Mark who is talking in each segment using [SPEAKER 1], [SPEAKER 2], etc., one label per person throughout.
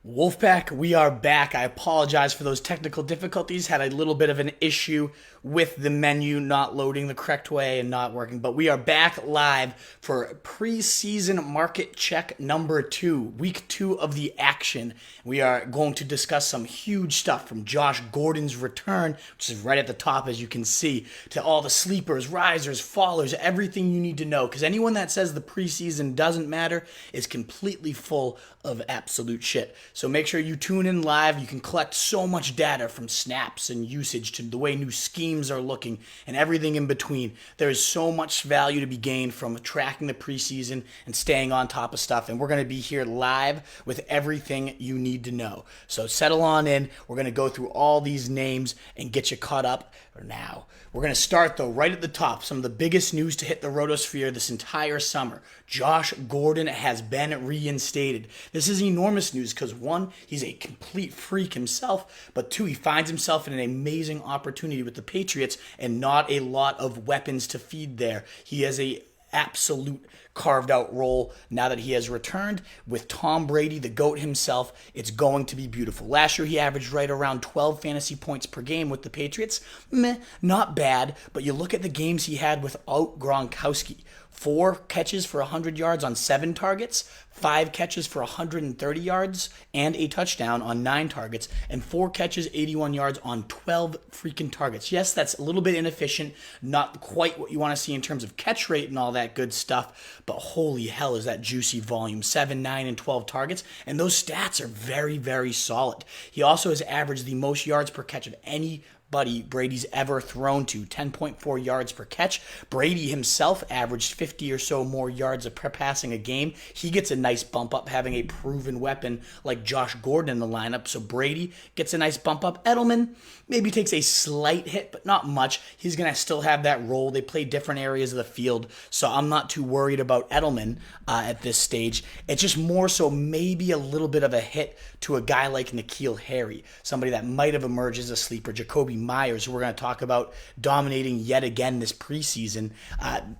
[SPEAKER 1] Wolfpack, we are back. I apologize for those technical difficulties. Had a little bit of an issue with the menu not loading the correct way and not working, but we are back live for preseason market check number 2, week 2 of the action. We are going to discuss some huge stuff from Josh Gordon's return, which is right at the top as you can see, to all the sleepers, risers, fallers, everything you need to know, because anyone that says the preseason doesn't matter is completely full of absolute shit. So make sure you tune in live. You can collect so much data from snaps and usage to the way new schemes are looking and everything in between. There is so much value to be gained from tracking the preseason and staying on top of stuff. And we're going to be here live with everything you need to know. So settle on in. We're going to go through all these names and get you caught up now. We're going to start, though, right at the top. Some of the biggest news to hit the Rotosphere this entire summer. Josh Gordon has been reinstated. This is enormous news because, one, he's a complete freak himself, but two, he finds himself in an amazing opportunity with the Patriots and not a lot of weapons to feed there. He has a absolute carved out role now that he has returned with Tom Brady, the GOAT himself. It's going to be beautiful. Last year he averaged right around 12 fantasy points per game with the Patriots. Not bad, but you look at the games he had without Gronkowski. 4 catches for 100 yards on 7 targets, 5 catches for 130 yards and a touchdown on 9 targets, and 4 catches, 81 yards on 12 freaking targets. Yes, that's a little bit inefficient, not quite what you want to see in terms of catch rate and all that good stuff, but holy hell is that juicy volume. 7, 9, and 12 targets, and those stats are very, very solid. He also has averaged the most yards per catch of any Brady's ever thrown to, 10.4 yards per catch. Brady himself averaged 50 or so more yards per passing a game. He gets a nice bump up having a proven weapon like Josh Gordon in the lineup, so Brady gets a nice bump up. Edelman maybe takes a slight hit, but not much. He's going to still have that role. They play different areas of the field, so I'm not too worried about Edelman at this stage. It's just more so maybe a little bit of a hit to a guy like N'Keal Harry, somebody that might have emerged as a sleeper. Jacoby Myers, who we're going to talk about dominating yet again this preseason,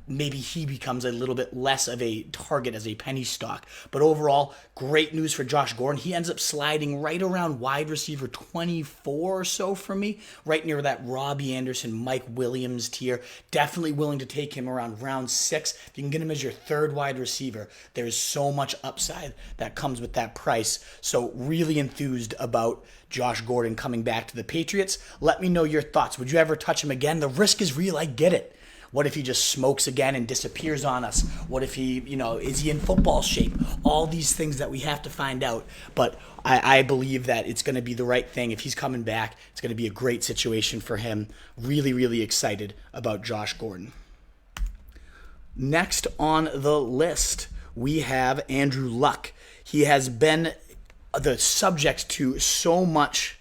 [SPEAKER 1] maybe he becomes a little bit less of a target as a penny stock. But overall, great news for Josh Gordon. He ends up sliding right around wide receiver 24 or so for me, right near that Robbie Anderson, Mike Williams tier. Definitely willing to take him around round 6. If you can get him as your 3rd wide receiver, there's so much upside that comes with that price. So really enthused about Josh Gordon coming back to the Patriots. Let me know your thoughts. Would you ever touch him again? The risk is real. I get it. What if he just smokes again and disappears on us? What if he, is he in football shape? All these things that we have to find out. But I believe that it's going to be the right thing. If he's coming back, it's going to be a great situation for him. Really, really excited about Josh Gordon. Next on the list, we have Andrew Luck. He has been the subject to so much,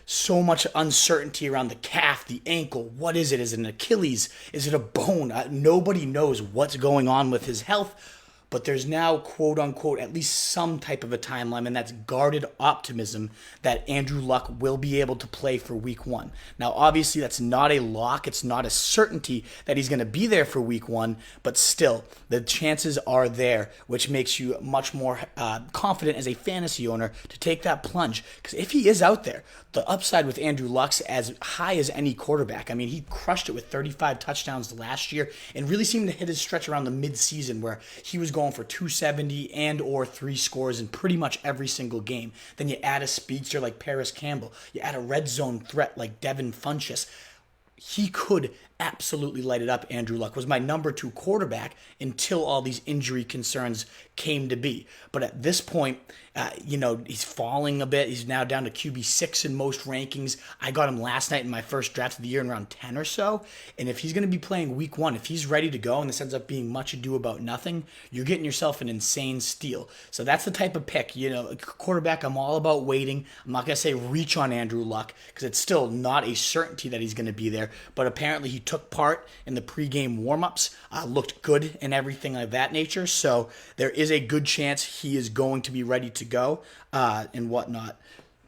[SPEAKER 1] so much uncertainty around the calf, the ankle. What is it? Is it an Achilles? Is it a bone? Nobody knows what's going on with his health, but there's now, quote unquote, at least some type of a timeline, and that's guarded optimism that Andrew Luck will be able to play for week 1. Now, obviously, that's not a lock. It's not a certainty that he's going to be there for week 1, but still, the chances are there, which makes you much more confident as a fantasy owner to take that plunge. Because if he is out there, the upside with Andrew Luck's as high as any quarterback. I mean, he crushed it with 35 touchdowns last year and really seemed to hit his stretch around the mid-season where he was going for 270 and or 3 scores in pretty much every single game. Then you add a speedster like Paris Campbell. You add a red zone threat like Devin Funchess. He could absolutely light it up. Andrew Luck was my number 2 quarterback until all these injury concerns came to be. But at this point, he's falling a bit. He's now down to QB6 in most rankings. I got him last night in my first draft of the year in round 10 or so. And if he's going to be playing week 1, if he's ready to go and this ends up being much ado about nothing, you're getting yourself an insane steal. So that's the type of pick. A quarterback, I'm all about waiting. I'm not going to say reach on Andrew Luck because it's still not a certainty that he's going to be there. But apparently he took part in the pregame warmups, looked good and everything of that nature. So there is a good chance he is going to be ready to go and whatnot.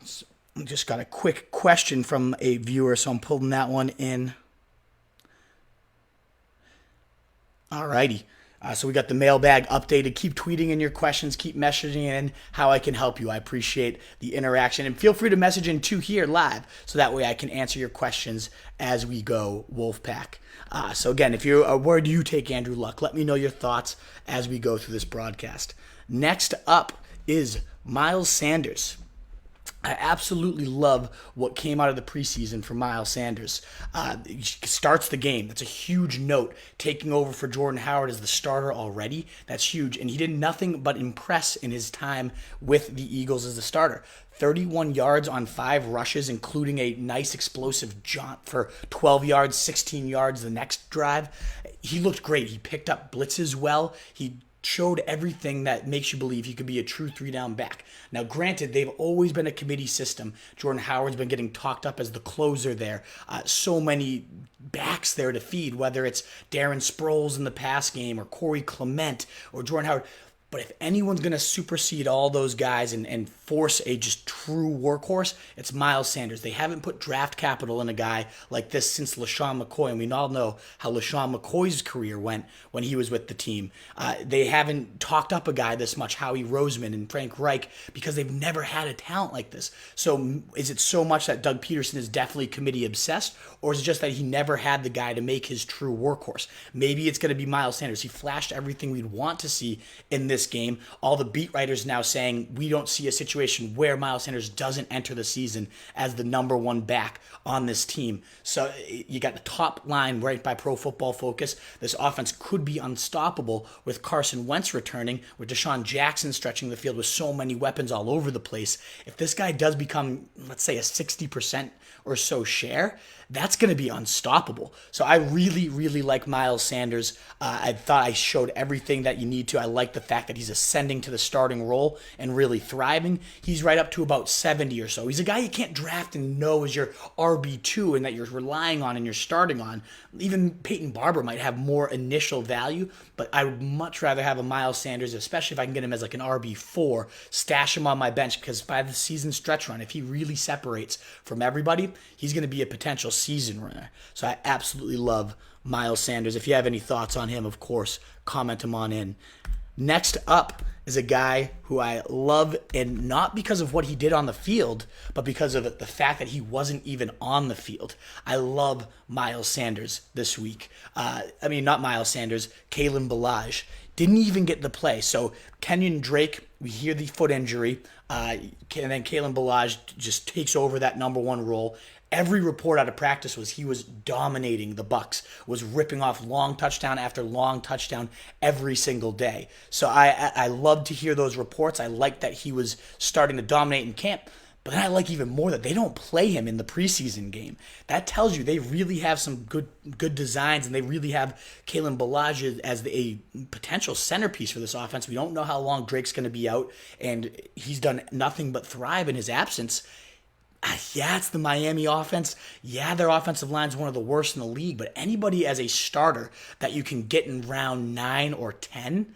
[SPEAKER 1] So I just got a quick question from a viewer, so I'm pulling that one in. Alrighty. So we got the mailbag updated. Keep tweeting in your questions. Keep messaging in how I can help you. I appreciate the interaction. And feel free to message in too here live so that way I can answer your questions as we go, Wolfpack. So again, where do you take Andrew Luck? Let me know your thoughts as we go through this broadcast. Next up is Myles Sanders. I absolutely love what came out of the preseason for Myles Sanders. He starts the game. That's a huge note. Taking over for Jordan Howard as the starter already, that's huge. And he did nothing but impress in his time with the Eagles as the starter. 31 yards on 5 rushes, including a nice explosive jaunt for 12 yards, 16 yards the next drive. He looked great. He picked up blitzes well. He showed everything that makes you believe he could be a true 3-down back. Now, granted, they've always been a committee system. Jordan Howard's been getting talked up as the closer there. So many backs there to feed, whether it's Darren Sproles in the pass game or Corey Clement or Jordan Howard. But if anyone's going to supersede all those guys and force a just true workhorse, it's Myles Sanders. They haven't put draft capital in a guy like this since LaShawn McCoy, and we all know how LaShawn McCoy's career went when he was with the team. They haven't talked up a guy this much, Howie Roseman and Frank Reich, because they've never had a talent like this. So is it so much that Doug Peterson is definitely committee obsessed, or is it just that he never had the guy to make his true workhorse? Maybe it's going to be Myles Sanders. He flashed everything we'd want to see in this game. All the beat writers now saying we don't see a situation where Myles Sanders doesn't enter the season as the number one back on this team. So you got the top line right by Pro Football Focus. This offense could be unstoppable with Carson Wentz returning, with Deshaun Jackson stretching the field with so many weapons all over the place. If this guy does become, let's say, a 60% or so share, that's going to be unstoppable. So I really, really like Myles Sanders. I thought I showed everything that you need to. I like the fact that he's ascending to the starting role and really thriving. He's right up to about 70 or so. He's a guy you can't draft and know as your RB2 and that you're relying on and you're starting on. Even Peyton Barber might have more initial value, but I would much rather have a Myles Sanders, especially if I can get him as like an RB4, stash him on my bench, because by the season stretch run, if he really separates from everybody, he's going to be a potential season runner. So I absolutely love Myles Sanders. If you have any thoughts on him, of course, comment them on in. Next up is a guy who I love, and not because of what he did on the field, but because of the fact that he wasn't even on the field. I love Myles Sanders this week. Not Myles Sanders, Kalen Ballage. Didn't even get the play. So Kenyon Drake, we hear the foot injury, and then Kalen Ballage just takes over that number one role. Every report out of practice was he was dominating the Bucs, was ripping off long touchdown after long touchdown every single day. So I love to hear those reports. I like that he was starting to dominate in camp. But then I like even more that they don't play him in the preseason game. That tells you they really have some good designs, and they really have Kalen Ballage as a potential centerpiece for this offense. We don't know how long Drake's going to be out, and he's done nothing but thrive in his absence. Yeah, it's the Miami offense. Yeah, their offensive line is one of the worst in the league, but anybody as a starter that you can get in round 9 or 10,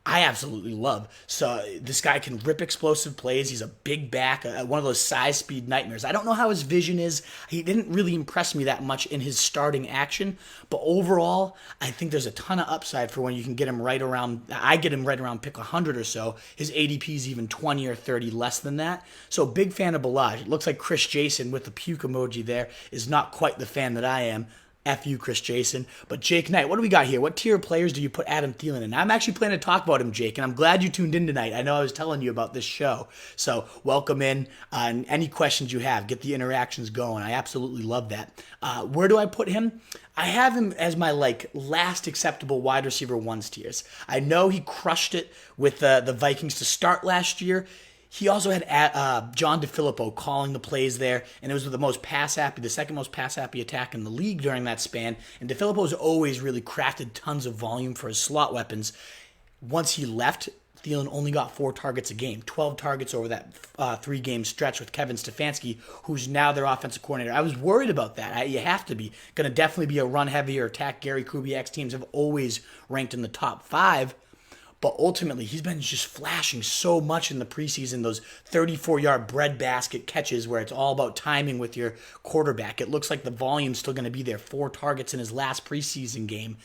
[SPEAKER 1] I absolutely love. So this guy can rip explosive plays. He's a big back, one of those size speed nightmares. I don't know how his vision is. He didn't really impress me that much in his starting action, but overall, I think there's a ton of upside for when you can get him right around. I get him right around pick 100 or so. His ADP is even 20 or 30 less than that. So big fan of Ballage. It looks like Chris Jason with the puke emoji there is not quite the fan that I am. F you, Chris Jason. But Jake Knight, what do we got here? What tier of players do you put Adam Thielen in? I'm actually planning to talk about him, Jake, and I'm glad you tuned in tonight. I know I was telling you about this show. So welcome in, and any questions you have, get the interactions going. I absolutely love that. Where do I put him? I have him as my last acceptable wide receiver ones tiers. I know he crushed it with the Vikings to start last year. He also had John DeFilippo calling the plays there, and it was the second most pass-happy attack in the league during that span. And DeFilippo's always really crafted tons of volume for his slot weapons. Once he left, Thielen only got 4 targets a game, 12 targets over that 3-game stretch with Kevin Stefanski, who's now their offensive coordinator. I was worried about that. You have to be. Going to definitely be a run-heavy or attack Gary Kubiak's teams have always ranked in the top 5. But ultimately, he's been just flashing so much in the preseason, those 34-yard breadbasket catches where it's all about timing with your quarterback. It looks like the volume's still going to be there. 4 targets in his last preseason game.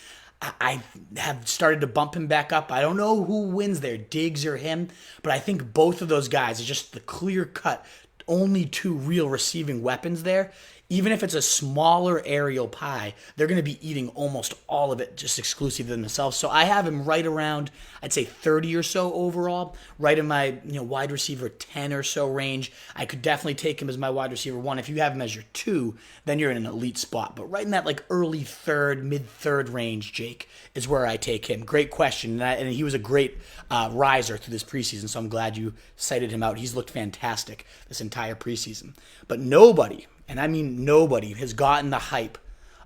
[SPEAKER 1] I have started to bump him back up. I don't know who wins there, Diggs or him, but I think both of those guys are just the clear cut, only two real receiving weapons there. Even if it's a smaller aerial pie, they're going to be eating almost all of it just exclusively themselves. So I have him right around, I'd say 30 or so overall, right in my wide receiver 10 or so range. I could definitely take him as my wide receiver 1. If you have him as your 2, then you're in an elite spot. But right in that like early 3rd, mid-3rd range, Jake, is where I take him. Great question. And he was a great riser through this preseason, so I'm glad you cited him out. He's looked fantastic this entire preseason. But nobody, and I mean nobody, has gotten the hype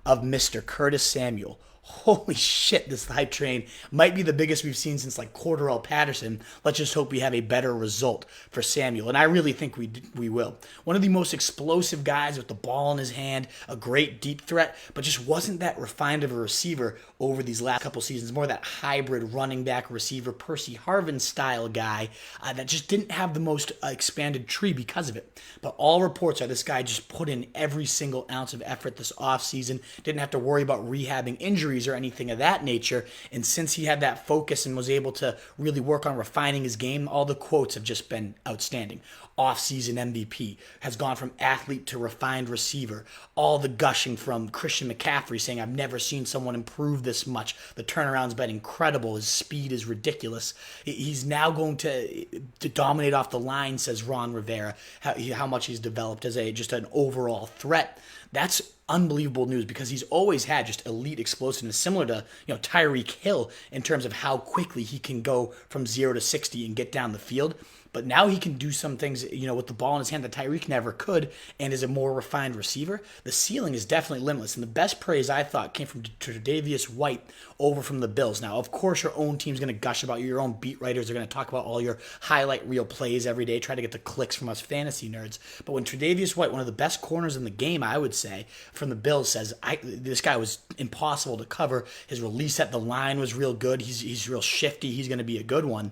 [SPEAKER 1] of Mr. Curtis Samuel. Holy shit, this hype train might be the biggest we've seen since like Cordarrelle Patterson. Let's just hope we have a better result for Samuel, and I really think we will. One of the most explosive guys with the ball in his hand, a great deep threat, but just wasn't that refined of a receiver over these last couple seasons. More that hybrid running back receiver, Percy Harvin style guy that just didn't have the most expanded tree because of it. But all reports are this guy just put in every single ounce of effort this offseason, didn't have to worry about rehabbing injuries or anything of that nature. And since he had that focus and was able to really work on refining his game, all the quotes have just been outstanding. Off-season MVP, has gone from athlete to refined receiver. All the gushing from Christian McCaffrey saying, I've never seen someone improve this much. The turnaround's been incredible. His speed is ridiculous. He's now going to dominate off the line, says Ron Rivera, how much he's developed as just an overall threat. That's unbelievable news because he's always had just elite explosiveness, similar to Tyreek Hill in terms of how quickly he can go from 0 to 60 and get down the field. But now he can do some things, with the ball in his hand that Tyreek never could, and is a more refined receiver. The ceiling is definitely limitless, and the best praise I thought came from Tre'Davious White over from the Bills. Now, of course, your own team's going to gush about you. Your own beat writers are going to talk about all your highlight reel plays every day, try to get the clicks from us fantasy nerds. But when Tre'Davious White, one of the best corners in the game, I would say, from the Bills, says this guy was impossible to cover. His release at the line was real good. He's real shifty. He's going to be a good one.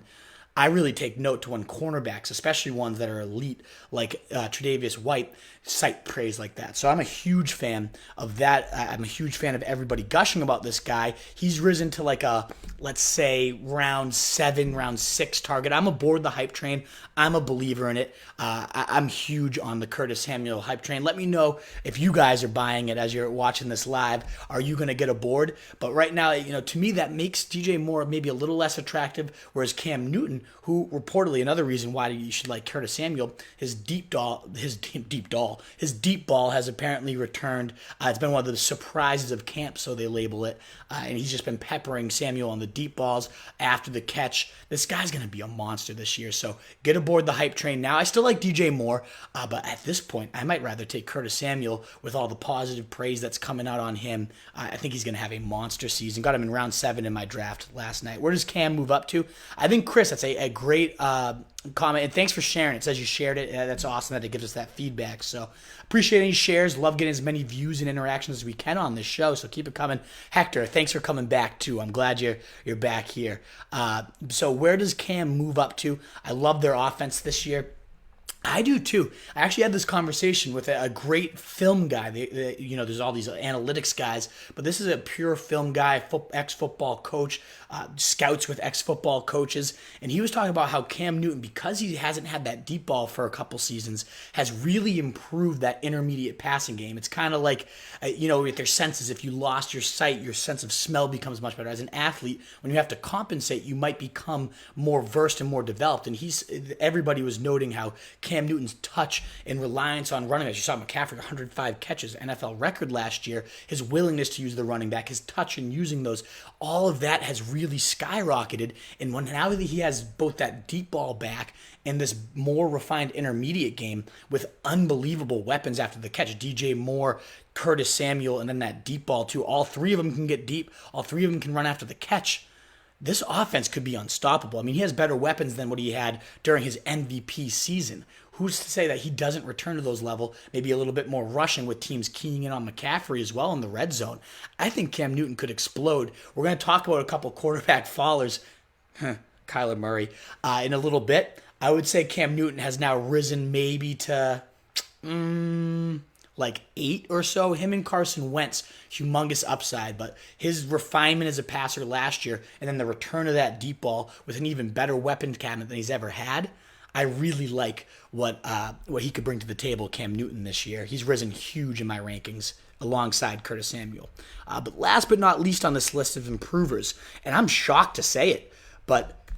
[SPEAKER 1] I really take note to when cornerbacks, especially ones that are elite like Tre'Davious White, cite praise like that. So I'm a huge fan of that. I'm a huge fan of everybody gushing about this guy. He's risen to like a, let's say, round 7, round 6 target. I'm aboard the hype train. I'm a believer in it. I'm huge on the Curtis Samuel hype train. Let me know if you guys are buying it as you're watching this live. Are you going to get aboard? But right now, to me, that makes DJ Moore maybe a little less attractive, whereas Cam Newton, who reportedly, another reason why you should like Curtis Samuel, his deep ball has apparently returned. It's been one of the surprises of camp, so they label it. And he's just been peppering Samuel on the deep balls after the catch. This guy's going to be a monster this year, so get aboard the hype train now. I still like DJ Moore, but at this point, I might rather take Curtis Samuel with all the positive praise that's coming out on him. I think he's going to have a monster season. Got him in round 7 in my draft last night. Where does Cam move up to? I think, Chris, that's a great comment, and thanks for sharing. It says you shared it. That's awesome that it gives us that feedback. So appreciate any shares. Love getting as many views and interactions as we can on this show. So keep it coming. Hector, thanks for coming back too. I'm glad you're back here. So where does Cam move up to? I love their offense this year. I do too. I actually had this conversation with a great film guy. There's all these analytics guys, but this is a pure film guy, ex-football coach, scouts with ex-football coaches, and he was talking about how Cam Newton, because he hasn't had that deep ball for a couple seasons, has really improved that intermediate passing game. It's kind of like, with their senses, if you lost your sight, your sense of smell becomes much better. As an athlete, when you have to compensate, you might become more versed and more developed, and everybody was noting how Cam Newton's touch and reliance on running backs. You saw McCaffrey, 105 catches, NFL record last year. His willingness to use the running back, his touch and using those, all of that has really skyrocketed. And now that he has both that deep ball back and this more refined intermediate game with unbelievable weapons after the catch, DJ Moore, Curtis Samuel, and then that deep ball too. All three of them can get deep. All three of them can run after the catch. This offense could be unstoppable. I mean, he has better weapons than what he had during his MVP season. Who's to say that he doesn't return to those levels, maybe a little bit more rushing with teams keying in on McCaffrey as well in the red zone? I think Cam Newton could explode. We're going to talk about a couple quarterback fallers, Kyler Murray, in a little bit. I would say Cam Newton has now risen maybe to, like 8 or so. Him and Carson Wentz, humongous upside, but his refinement as a passer last year and then the return of that deep ball with an even better weapon cabinet than he's ever had. I really like what he could bring to the table, Cam Newton, this year. He's risen huge in my rankings alongside Curtis Samuel. But last but not least on this list of improvers, and I'm shocked to say it, but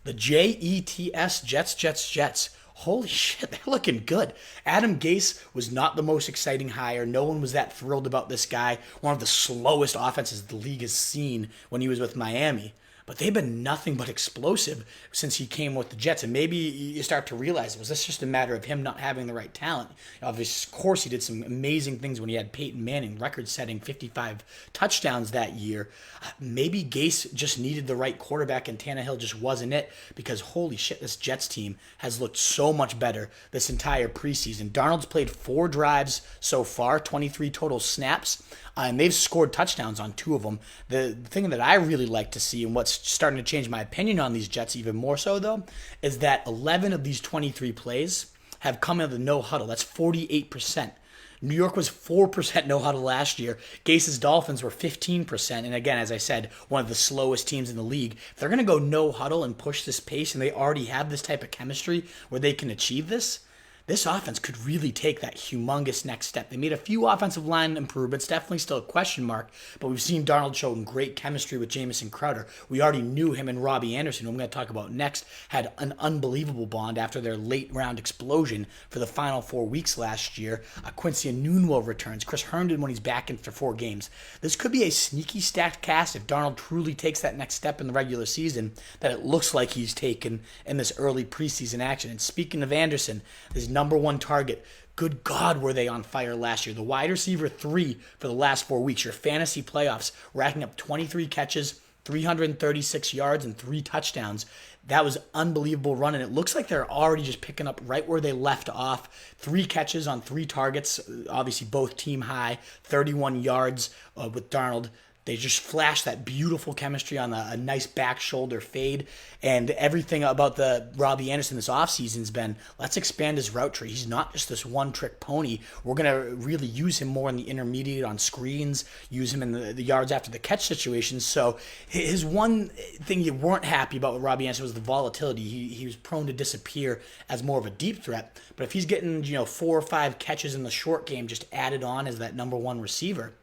[SPEAKER 1] the Jets, Jets, holy shit, they're looking good. Adam Gase was not the most exciting hire. No one was that thrilled about this guy. One of the slowest offenses the league has seen when he was with Miami. But they've been nothing but explosive since he came with the Jets. And maybe you start to realize, was this just a matter of him not having the right talent? Obviously, of course, he did some amazing things when he had Peyton Manning, record-setting 55 touchdowns that year. Maybe Gase just needed the right quarterback and Tannehill just wasn't it, because holy shit, this Jets team has looked so much better this entire preseason. Darnold's played 4 drives so far, 23 total snaps. And they've scored touchdowns on 2 of them. The thing that I really like to see, and what's starting to change my opinion on these Jets even more so, though, is that 11 of these 23 plays have come out of the no huddle. That's 48%. New York was 4% no huddle last year. Gase's Dolphins were 15%. And again, as I said, one of the slowest teams in the league. If they're going to go no huddle and push this pace, and they already have this type of chemistry where they can achieve this offense could really take that humongous next step. They made a few offensive line improvements, definitely still a question mark, but we've seen Darnold show great chemistry with Jamison Crowder. We already knew him and Robbie Anderson, who I'm going to talk about next, had an unbelievable bond after their late round explosion for the final 4 weeks last year. Quincy Enunwa returns. Chris Herndon when he's back after 4 games. This could be a sneaky stacked cast if Darnold truly takes that next step in the regular season that it looks like he's taken in this early preseason action. And speaking of Anderson, his number 1 target. Good God, were they on fire last year. The wide receiver 3 for the last 4 weeks. Your fantasy playoffs, racking up 23 catches, 336 yards, and 3 touchdowns. That was unbelievable run, and it looks like they're already just picking up right where they left off. 3 catches on 3 targets, obviously both team high, 31 yards with Darnold. They just flashed that beautiful chemistry on a nice back shoulder fade. And everything about the Robbie Anderson this offseason has been, let's expand his route tree. He's not just this one-trick pony. We're going to really use him more in the intermediate on screens, use him in the yards after the catch situations. So his one thing you weren't happy about with Robbie Anderson was the volatility. He was prone to disappear as more of a deep threat. But if he's getting 4 or 5 catches in the short game just added on as that number 1 receiver,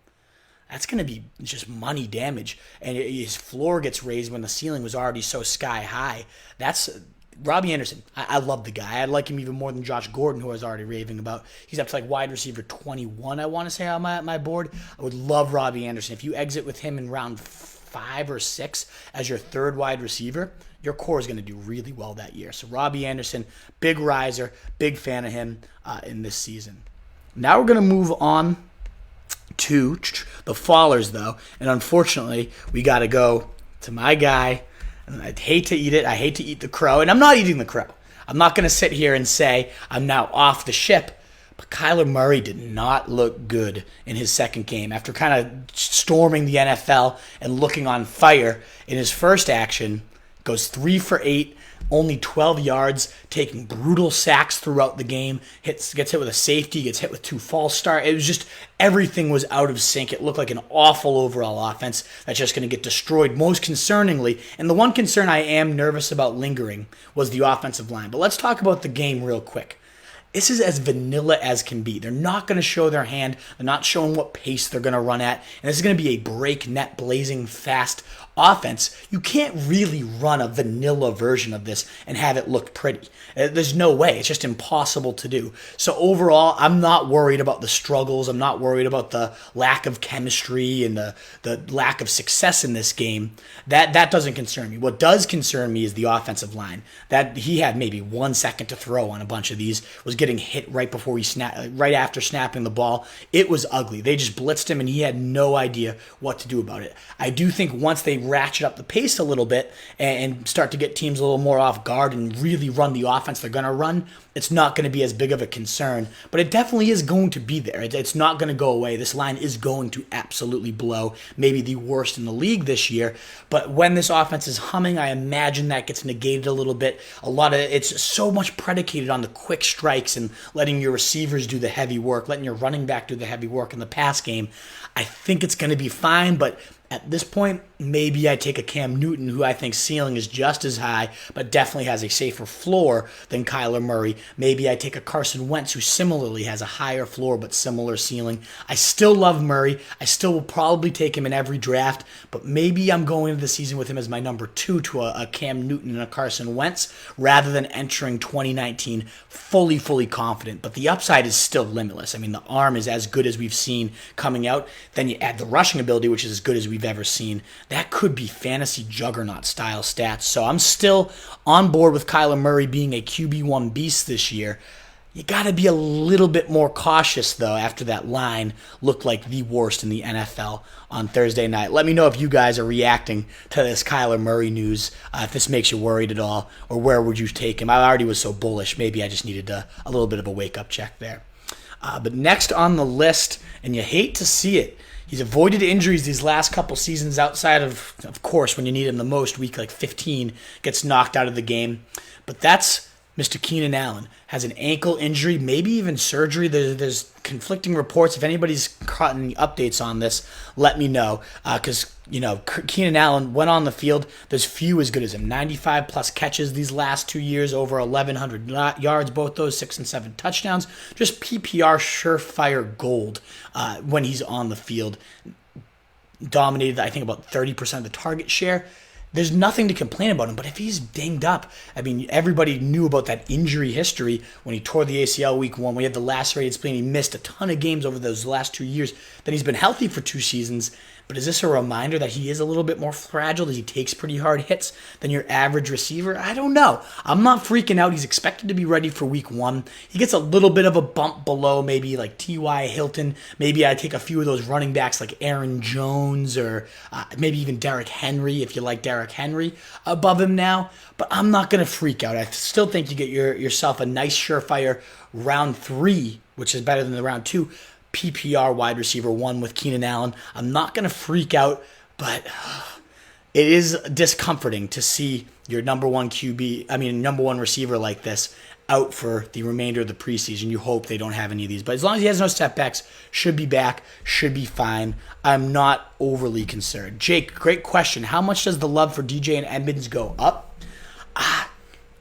[SPEAKER 1] that's going to be just money damage. And his floor gets raised when the ceiling was already so sky high. That's Robbie Anderson. I love the guy. I like him even more than Josh Gordon, who I was already raving about. He's up to like wide receiver 21, I want to say, on my board. I would love Robbie Anderson. If you exit with him in round 5 or 6 as your 3rd wide receiver, your core is going to do really well that year. So Robbie Anderson, big riser, big fan of him in this season. Now we're going to move on to the fallers, though, and unfortunately we got to go to my guy, and I hate to eat it. I hate to eat the crow, and I'm not eating the crow. I'm not going to sit here and say I'm now off the ship, but Kyler Murray did not look good in his second game after kind of storming the NFL and looking on fire. In his first action, goes 3 for 8, only 12 yards, taking brutal sacks throughout the game, gets hit with a safety, gets hit with 2 false starts. It was just, everything was out of sync. It looked like an awful overall offense that's just going to get destroyed, most concerningly. And the one concern I am nervous about lingering was the offensive line. But let's talk about the game real quick. This is as vanilla as can be. They're not going to show their hand. They're not showing what pace they're going to run at. And this is going to be a breakneck, blazing fast offense. You can't really run a vanilla version of this and have it look pretty. There's no way. It's just impossible to do. So overall, I'm not worried about the struggles. I'm not worried about the lack of chemistry and the lack of success in this game. That doesn't concern me. What does concern me is the offensive line. That he had maybe 1 second to throw on a bunch of these, was getting hit right after snapping the ball. It was ugly. They just blitzed him and he had no idea what to do about it. I do think once they ratchet up the pace a little bit and start to get teams a little more off guard and really run the offense they're going to run, it's not going to be as big of a concern, but it definitely is going to be there. It's not going to go away. This line is going to absolutely blow, maybe the worst in the league this year, but when this offense is humming, I imagine that gets negated a little bit. It's so much predicated on the quick strike strikes and letting your receivers do the heavy work, letting your running back do the heavy work in the pass game, I think it's going to be fine, but at this point, maybe I take a Cam Newton, who I think ceiling is just as high, but definitely has a safer floor than Kyler Murray. Maybe I take a Carson Wentz, who similarly has a higher floor but similar ceiling. I still love Murray. I still will probably take him in every draft, but maybe I'm going into the season with him as my number 2 to a Cam Newton and a Carson Wentz, rather than entering 2019 fully confident. But the upside is still limitless. I mean, the arm is as good as we've seen coming out. Then you add the rushing ability, which is as good as we've ever seen. That could be fantasy juggernaut style stats. So I'm still on board with Kyler Murray being a QB1 beast this year. You got to be a little bit more cautious, though, after that line looked like the worst in the NFL on Thursday night. Let me know if you guys are reacting to this Kyler Murray news, if this makes you worried at all, or where would you take him? I already was so bullish. Maybe I just needed a little bit of a wake-up check there. But next on the list, and you hate to see it, he's avoided injuries these last couple seasons outside of course, when you need him the most, week like 15, gets knocked out of the game. But that's Mr. Keenan Allen. Has an ankle injury, maybe even surgery. There's conflicting reports. If anybody's caught any updates on this, let me know. Because, Keenan Allen went on the field. There's few as good as him. 95-plus catches these last 2 years, over 1,100 yards, both those 6 and 7 touchdowns. Just PPR surefire gold when he's on the field. Dominated, I think, about 30% of the target share. There's nothing to complain about him, but if he's dinged up, I mean, everybody knew about that injury history when he tore the ACL week 1. We had the lacerated spleen. He missed a ton of games over those last 2 years. Then he's been healthy for 2 seasons. But is this a reminder that he is a little bit more fragile, that he takes pretty hard hits than your average receiver? I don't know. I'm not freaking out. He's expected to be ready for week 1. He gets a little bit of a bump below maybe like T.Y. Hilton. Maybe I take a few of those running backs like Aaron Jones or maybe even Derrick Henry, if you like Derrick Henry, above him now. But I'm not going to freak out. I still think you get yourself a nice surefire round 3, which is better than the round 2, PPR wide receiver 1 with Keenan Allen. I'm not going to freak out, but it is discomforting to see your number 1 receiver like this out for the remainder of the preseason. You hope they don't have any of these. But as long as he has no setbacks, should be back, should be fine. I'm not overly concerned. Jake, great question. How much does the love for DJ and Edmonds go up?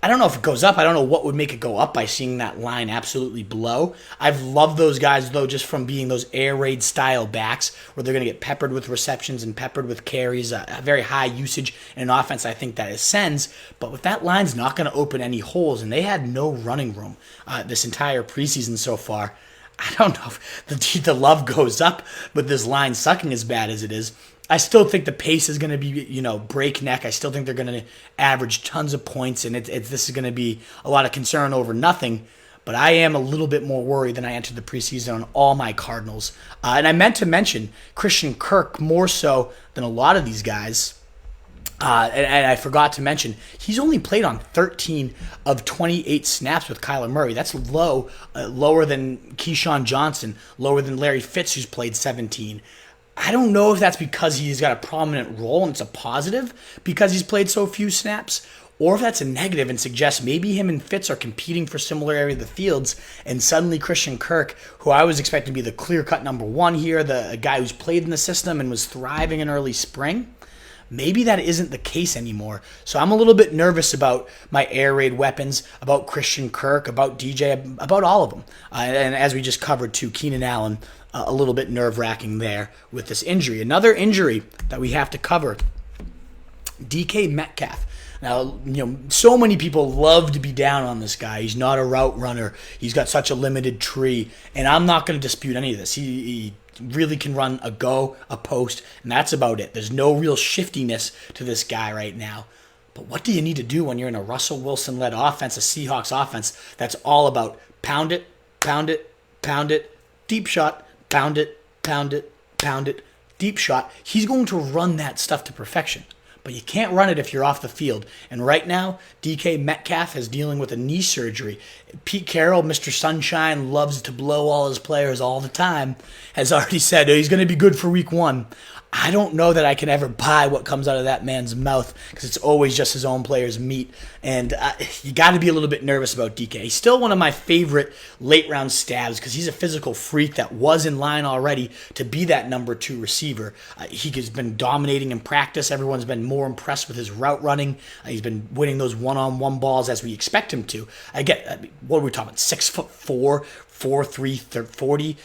[SPEAKER 1] I don't know if it goes up. I don't know what would make it go up by seeing that line absolutely blow. I've loved those guys, though, just from being those air raid style backs where they're going to get peppered with receptions and peppered with carries, a very high usage in an offense I think that ascends. But with that line's not going to open any holes, and they had no running room this entire preseason so far. I don't know if the love goes up with this line sucking as bad as it is. I still think the pace is going to be, breakneck. I still think they're going to average tons of points, and this is going to be a lot of concern over nothing. But I am a little bit more worried than I entered the preseason on all my Cardinals. And I meant to mention Christian Kirk more so than a lot of these guys. And I forgot to mention, he's only played on 13 of 28 snaps with Kyler Murray. That's lower than Keyshawn Johnson, lower than Larry Fitz, who's played 17. I don't know if that's because he's got a prominent role and it's a positive because he's played so few snaps, or if that's a negative and suggests maybe him and Fitz are competing for similar area of the fields, and suddenly Christian Kirk, who I was expecting to be the clear-cut number 1 here, the guy who's played in the system and was thriving in early spring, maybe that isn't the case anymore. So I'm a little bit nervous about my air raid weapons, about Christian Kirk, about DJ, about all of them. And as we just covered too, Keenan Allen, a little bit nerve-wracking there with this injury. Another injury that we have to cover, DK Metcalf. Now, so many people love to be down on this guy. He's not a route runner. He's got such a limited tree, and I'm not going to dispute any of this. He really can run a go, a post, and that's about it. There's no real shiftiness to this guy right now. But what do you need to do when you're in a Russell Wilson-led offense, a Seahawks offense, that's all about pound it, pound it, pound it, deep shot, pound it, pound it, pound it, deep shot? He's going to run that stuff to perfection. But you can't run it if you're off the field. And right now, DK Metcalf is dealing with a knee surgery. Pete Carroll, Mr. Sunshine, loves to blow all his players all the time, has already said he's going to be good for week 1. I don't know that I can ever buy what comes out of that man's mouth because it's always just his own players' meat. And you got to be a little bit nervous about DK. He's still one of my favorite late-round stabs because he's a physical freak that was in line already to be that number 2 receiver. He has been dominating in practice. Everyone's been more impressed with his route running. He's been winning those one-on-one balls as we expect him to. What are we talking about? 6'4", 4'3", 40,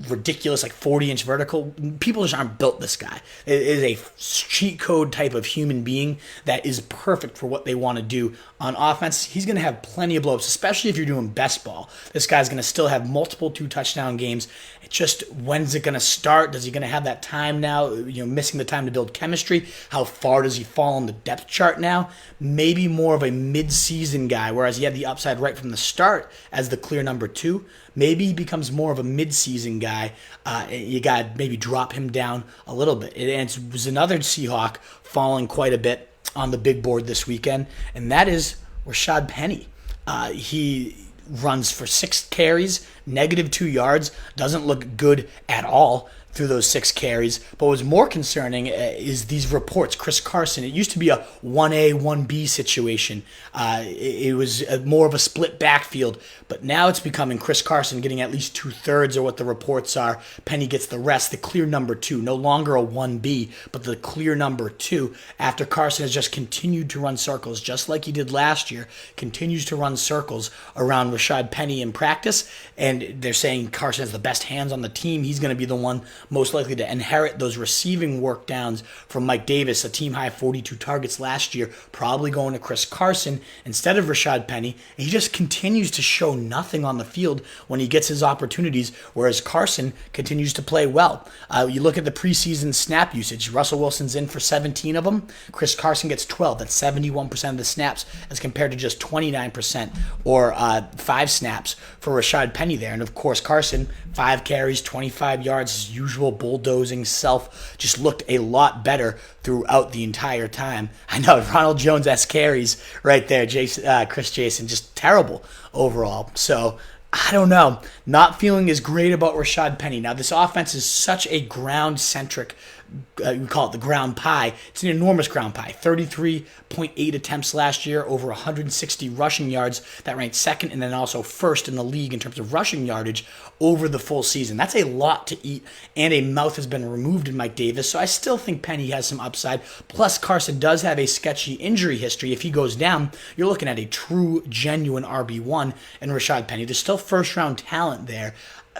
[SPEAKER 1] ridiculous, like 40-inch vertical. People just aren't built this guy. It is a cheat code type of human being that is perfect for what they want to do on offense. He's going to have plenty of blowups, especially if you're doing best ball. This guy's going to still have multiple 2-touchdown games. It's just, when's it going to start? Does he going to have that time now? Missing the time to build chemistry. How far does he fall on the depth chart now? Maybe more of a mid-season guy, whereas he had the upside right from the start as the clear number 2. Maybe he becomes more of a mid-season guy. You got to maybe drop him down a little bit. And it was another Seahawk falling quite a bit on the big board this weekend, and that is Rashad Penny. He runs for 6 carries, -2 yards, doesn't look good at all through those 6 carries. But what's more concerning is these reports. Chris Carson, it used to be a 1A, 1B situation. It was more of a split backfield, but now it's becoming Chris Carson getting at least 2/3 of what the reports are. Penny gets the rest, the clear number 2. No longer a 1B, but the clear number 2 after Carson has just continued to run circles, just like he did last year, continues to run circles around Rashad Penny in practice, and they're saying Carson has the best hands on the team. He's going to be the one most likely to inherit those receiving work downs from Mike Davis, a team-high 42 targets last year, probably going to Chris Carson instead of Rashad Penny. And he just continues to show nothing on the field when he gets his opportunities, whereas Carson continues to play well. You look at the preseason snap usage. Russell Wilson's in for 17 of them. Chris Carson gets 12. That's 71% of the snaps as compared to just 29% or 5 snaps for Rashad Penny there. And, of course, Carson, 5 carries, 25 yards, his usual bulldozing self, just looked a lot better throughout the entire time. I know, Ronald Jones-esque carries right there. Chris Jason, just terrible overall. So, I don't know. Not feeling as great about Rashad Penny. Now, this offense is such a ground-centric, we call it the ground pie. It's an enormous ground pie. 33.8 attempts last year, over 160 rushing yards. That ranked second and then also first in the league in terms of rushing yardage over the full season. That's a lot to eat, and a mouth has been removed in Mike Davis, so I still think Penny has some upside. Plus, Carson does have a sketchy injury history. If he goes down, you're looking at a true, genuine RB1 in Rashad Penny. There's still first-round talent there,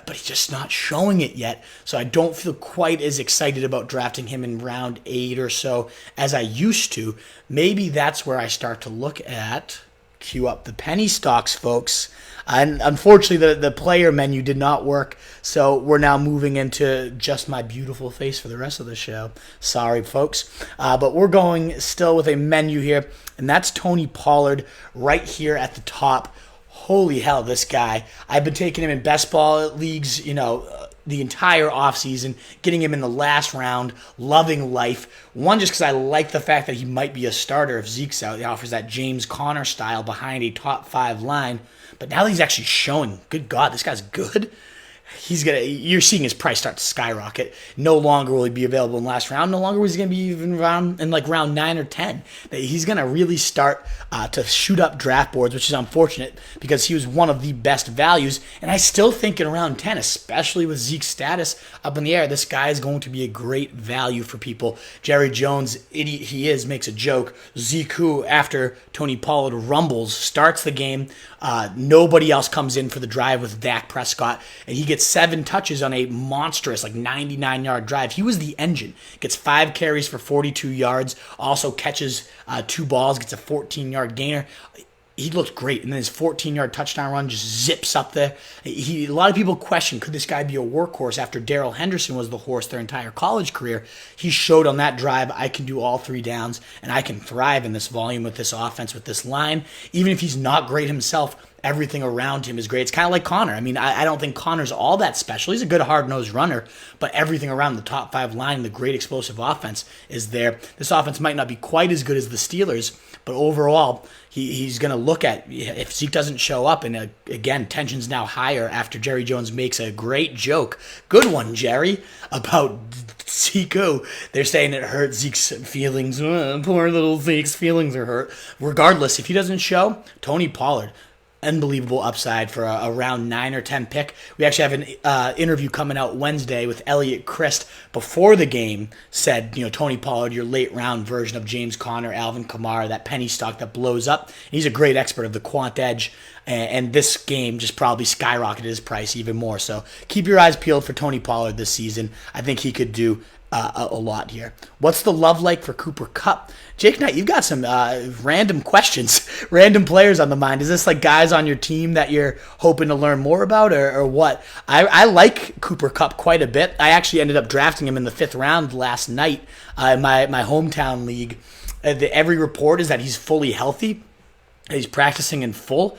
[SPEAKER 1] but he's just not showing it yet. So I don't feel quite as excited about drafting him in round 8 or so as I used to. Maybe that's where I start to look at, cue up the penny stocks, folks. And unfortunately, the player menu did not work, so we're now moving into just my beautiful face for the rest of the show. Sorry, folks. But we're going still with a menu here, and that's Tony Pollard right here at the top. Holy hell, this guy. I've been taking him in best ball leagues, the entire offseason, getting him in the last round, loving life. One, just because I like the fact that he might be a starter if Zeke's out. He offers that James Conner style behind a top 5 line. But now that he's actually showing, good God, this guy's good. You're seeing his price start to skyrocket. No longer will he be available in last round. No longer is he going to be even around in like round 9 or 10. He's going to really start to shoot up draft boards, which is unfortunate because he was one of the best values. And I still think in round 10, especially with Zeke's status up in the air, this guy is going to be a great value for people. Jerry Jones, idiot he is, makes a joke. Zeke, who after Tony Pollard rumbles, starts the game. Nobody else comes in for the drive with Dak Prescott, and he gets 7 touches on a monstrous, 99-yard drive. He was the engine. Gets 5 carries for 42 yards, also catches 2 balls, gets a 14-yard gainer. He looked great, and then his 14-yard touchdown run just zips up there. A lot of people question, could this guy be a workhorse after Darrell Henderson was the horse their entire college career? He showed on that drive, I can do all 3 downs, and I can thrive in this volume with this offense, with this line. Even if he's not great himself, everything around him is great. It's kind of like Connor. I mean, I don't think Connor's all that special. He's a good hard-nosed runner, but everything around the top 5 line, the great explosive offense is there. This offense might not be quite as good as the Steelers, but overall, he's going to look at, if Zeke doesn't show up, and again, tension's now higher after Jerry Jones makes a great joke, good one, Jerry, about Zeke. They're saying it hurt Zeke's feelings. Poor little Zeke's feelings are hurt. Regardless, if he doesn't show, Tony Pollard, unbelievable upside for a round 9 or 10 pick. We actually have an interview coming out Wednesday with Elliot Christ before the game. Said, Tony Pollard, your late round version of James Conner, Alvin Kamara, that penny stock that blows up. He's a great expert of the quant edge, and this game just probably skyrocketed his price even more. So keep your eyes peeled for Tony Pollard this season. I think he could do a lot here. What's the love like for Cooper Kupp? Jake Knight, you've got some random questions, random players on the mind. Is this like guys on your team that you're hoping to learn more about, or what? I like Cooper Kupp quite a bit. I actually ended up drafting him in the 5th round last night in my hometown league. Every report is that he's fully healthy. He's practicing in full.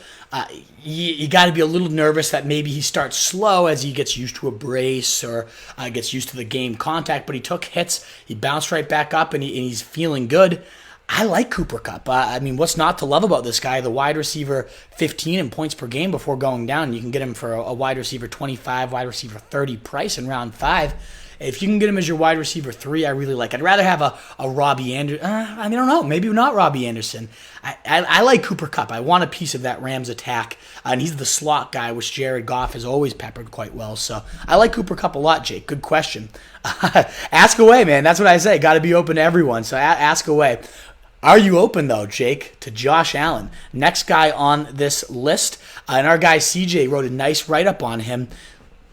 [SPEAKER 1] You got to be a little nervous that maybe he starts slow as he gets used to a brace or gets used to the game contact, but he took hits, he bounced right back up, and he's feeling good. I like Cooper Kupp. I mean, what's not to love about this guy? The wide receiver 15 in points per game before going down. You can get him for a wide receiver 25, wide receiver 30 price in round 5. If you can get him as your wide receiver 3, I really like. I'd rather have a Robbie Anderson. I don't know. Maybe not Robbie Anderson. I like Cooper Kupp. I want a piece of that Rams attack. And he's the slot guy, which Jared Goff has always peppered quite well. So I like Cooper Kupp a lot, Jake. Good question. Ask away, man. That's what I say. Got to be open to everyone. So ask away. Are you open, though, Jake, to Josh Allen? Next guy on this list. And our guy CJ wrote a nice write-up on him.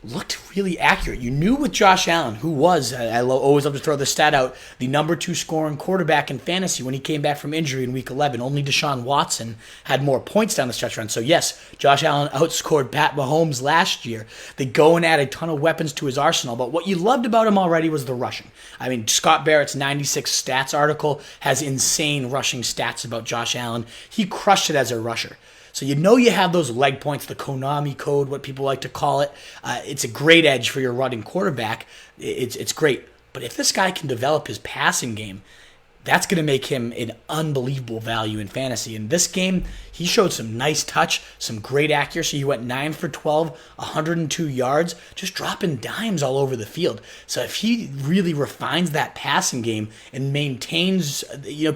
[SPEAKER 1] Looked really accurate. You knew with Josh Allen, who was, I always love to throw the stat out, the number 2 scoring quarterback in fantasy when he came back from injury in Week 11. Only Deshaun Watson had more points down the stretch run. So yes, Josh Allen outscored Pat Mahomes last year. They go and add a ton of weapons to his arsenal. But what you loved about him already was the rushing. I mean, Scott Barrett's 96 stats article has insane rushing stats about Josh Allen. He crushed it as a rusher. So you have those leg points, the Konami code, what people like to call it. It's a great edge for your running quarterback. It's great. But if this guy can develop his passing game, that's going to make him an unbelievable value in fantasy. In this game, he showed some nice touch, some great accuracy. He went 9 for 12, 102 yards, just dropping dimes all over the field. So if he really refines that passing game and maintains,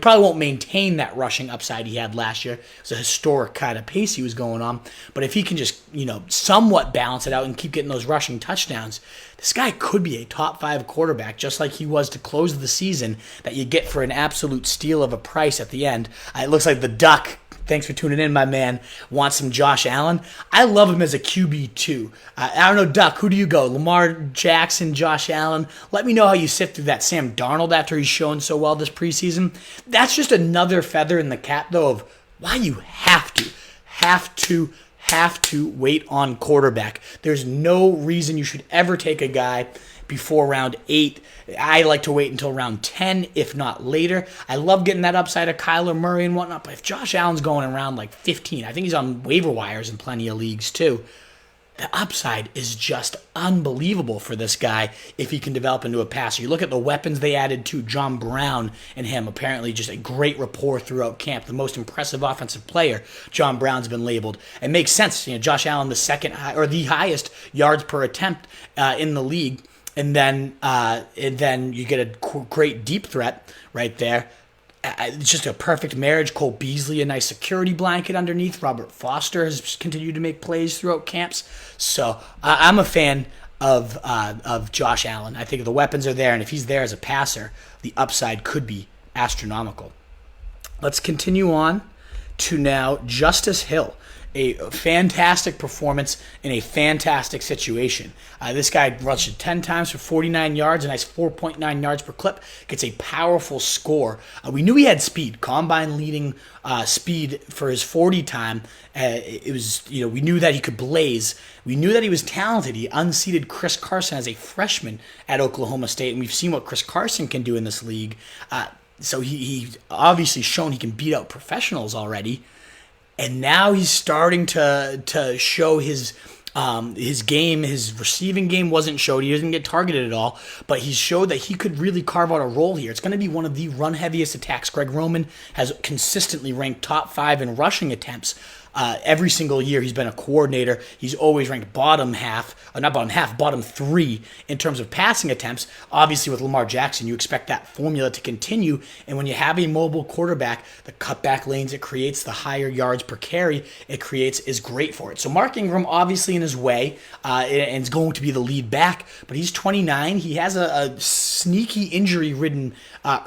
[SPEAKER 1] probably won't maintain that rushing upside he had last year. It was a historic kind of pace he was going on. But if he can just, somewhat balance it out and keep getting those rushing touchdowns, this guy could be a top 5 quarterback, just like he was to close the season, that you get for an absolute steal of a price at the end. It looks like the Duck, thanks for tuning in, my man, wants some Josh Allen. I love him as a QB2. I don't know, Duck, who do you go? Lamar Jackson, Josh Allen? Let me know how you sift through that Sam Darnold after he's shown so well this preseason. That's just another feather in the cap, though, of why you have to wait on quarterback. There's no reason you should ever take a guy before round 8. I like to wait until round 10, if not later. I love getting that upside of Kyler Murray and whatnot, but if Josh Allen's going around like 15, I think he's on waiver wires in plenty of leagues too. The upside is just unbelievable for this guy if he can develop into a passer. You look at the weapons they added to John Brown and him, apparently just a great rapport throughout camp. The most impressive offensive player, John Brown's been labeled. It makes sense. Josh Allen, the second or the highest yards per attempt in the league, and then you get a great deep threat right there. It's just a perfect marriage. Cole Beasley, a nice security blanket underneath. Robert Foster has continued to make plays throughout camps. So I'm a fan of Josh Allen. I think the weapons are there, and if he's there as a passer, the upside could be astronomical. Let's continue on to now Justice Hill. A fantastic performance in a fantastic situation. This guy rushed 10 times for 49 yards, a nice 4.9 yards per clip. Gets a powerful score. We knew he had speed, combine leading speed for his 40 time. It was, we knew that he could blaze. We knew that he was talented. He unseated Chris Carson as a freshman at Oklahoma State, and we've seen what Chris Carson can do in this league. So he's obviously shown he can beat out professionals already. and now he's starting to show his game. His receiving game wasn't showed. He doesn't get targeted at all, but he showed that he could really carve out a role here. It's going to be one of the run heaviest attacks. Greg Roman has consistently ranked top 5 in rushing attempts. Every single year he's been a coordinator. He's always ranked bottom 3 in terms of passing attempts. Obviously, with Lamar Jackson, you expect that formula to continue. And when you have a mobile quarterback, the cutback lanes it creates, the higher yards per carry it creates is great for it. So Mark Ingram, obviously in his way, and is going to be the lead back, but he's 29. He has a sneaky injury-ridden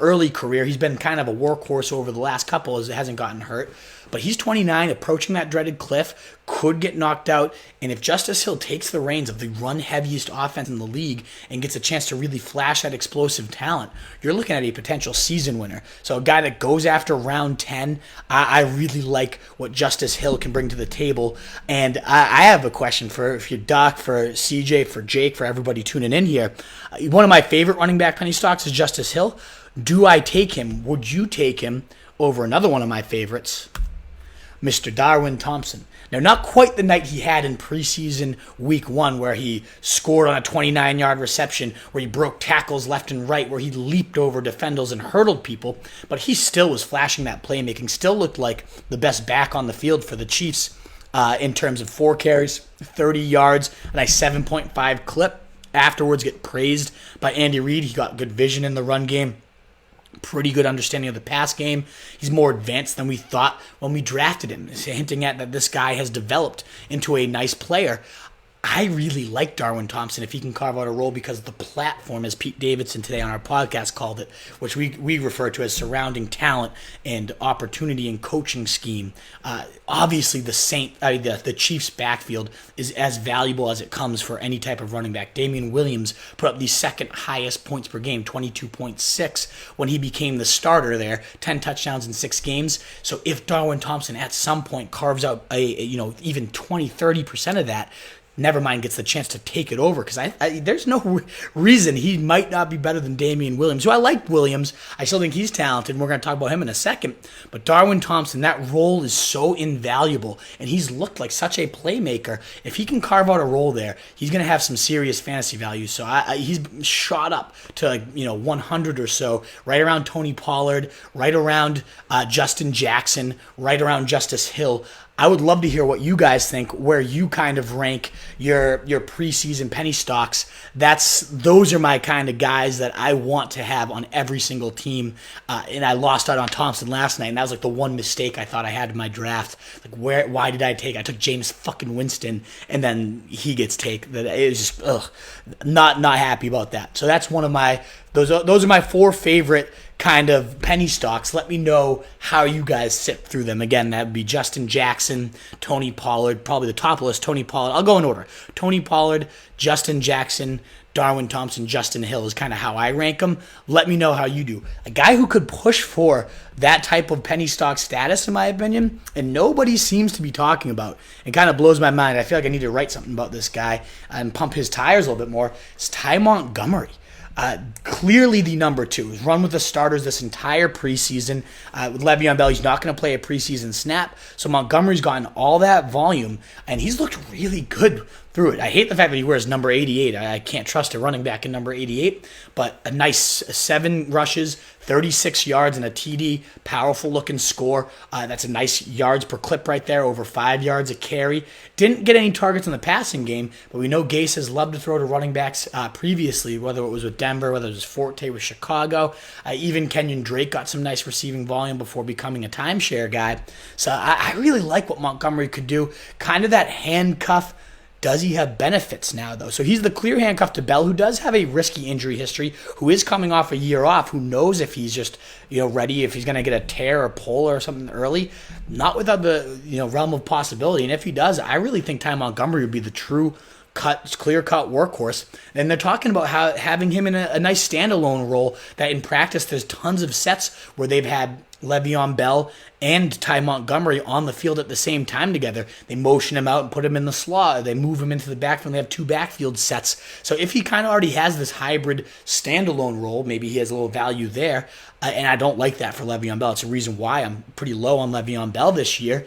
[SPEAKER 1] early career. He's been kind of a workhorse over the last couple as it hasn't gotten hurt. But he's 29, approaching that dreaded cliff, could get knocked out. And if Justice Hill takes the reins of the run-heaviest offense in the league and gets a chance to really flash that explosive talent, you're looking at a potential season winner. So a guy that goes after round 10, I really like what Justice Hill can bring to the table. And I have a question for Doc, for CJ, for Jake, for everybody tuning in here. One of my favorite running back penny stocks is Justice Hill. Do I take him? Would you take him over another one of my favorites, Mr. Darwin Thompson? Now, not quite the night he had in preseason week 1 where he scored on a 29-yard reception, where he broke tackles left and right, where he leaped over defenders and hurdled people, but he still was flashing that playmaking, still looked like the best back on the field for the Chiefs in terms of 4 carries, 30 yards, a nice 7.5 clip. Afterwards, get praised by Andy Reid. He got good vision in the run game. Pretty good understanding of the pass game. He's more advanced than we thought when we drafted him, hinting at that this guy has developed into a nice player. I really like Darwin Thompson if he can carve out a role because of the platform, as Pete Davidson today on our podcast called it, which we refer to as surrounding talent and opportunity and coaching scheme. Obviously, the Chiefs' backfield is as valuable as it comes for any type of running back. Damien Williams put up the second highest points per game, 22.6, when he became the starter there, 10 touchdowns in 6 games. So if Darwin Thompson at some point carves out even 20, 30% of that, never mind gets the chance to take it over, because there's no reason he might not be better than Damien Williams, who I like Williams. I still think he's talented, and we're going to talk about him in a second. But Darwin Thompson, that role is so invaluable, and he's looked like such a playmaker. If he can carve out a role there, he's going to have some serious fantasy value. So he's shot up to 100 or so, right around Tony Pollard, right around Justin Jackson, right around Justice Hill. I would love to hear what you guys think, where you kind of rank your preseason penny stocks. Those are my kind of guys that I want to have on every single team. And I lost out on Thompson last night, and that was like the one mistake I thought I had in my draft. Like, why did I take? I took James fucking Winston, and then he gets taken. It was just not happy about that. So that's one of my those are my 4 favorite kind of penny stocks. Let me know how you guys sit through them. Again, that would be Justin Jackson, Tony Pollard, probably the top list, Tony Pollard. I'll go in order. Tony Pollard, Justin Jackson, Darwin Thompson, Justin Hill is kind of how I rank them. Let me know how you do. A guy who could push for that type of penny stock status, in my opinion, and nobody seems to be talking about. It kind of blows my mind. I feel like I need to write something about this guy and pump his tires a little bit more. It's Ty Montgomery. Clearly the number 2. He's run with the starters this entire preseason. With Le'Veon Bell, he's not going to play a preseason snap. So Montgomery's gotten all that volume, and he's looked really good through it. I hate the fact that he wears number 88. I can't trust a running back in number 88, but a nice 7 rushes, 36 yards, and a TD. Powerful looking score. That's a nice yards per clip right there, over 5 yards a carry. Didn't get any targets in the passing game, but we know Gase has loved to throw to running backs previously, whether it was with Denver, whether it was Forte with Chicago. Even Kenyon Drake got some nice receiving volume before becoming a timeshare guy. So I really like what Montgomery could do. Kind of that handcuff. Does he have benefits now, though? So he's the clear handcuff to Bell, who does have a risky injury history, who is coming off a year off, who knows if he's just ready, if he's going to get a tear or pull or something early. Not without the realm of possibility. And if he does, I really think Ty Montgomery would be the true clear-cut workhorse. And they're talking about having him in a nice standalone role that in practice there's tons of sets where they've had Le'Veon Bell and Ty Montgomery on the field at the same time together. They motion him out and put him in the slot. They move him into the backfield. They have 2 backfield sets. So if he kind of already has this hybrid standalone role, maybe he has a little value there. And I don't like that for Le'Veon Bell. It's a reason why I'm pretty low on Le'Veon Bell this year.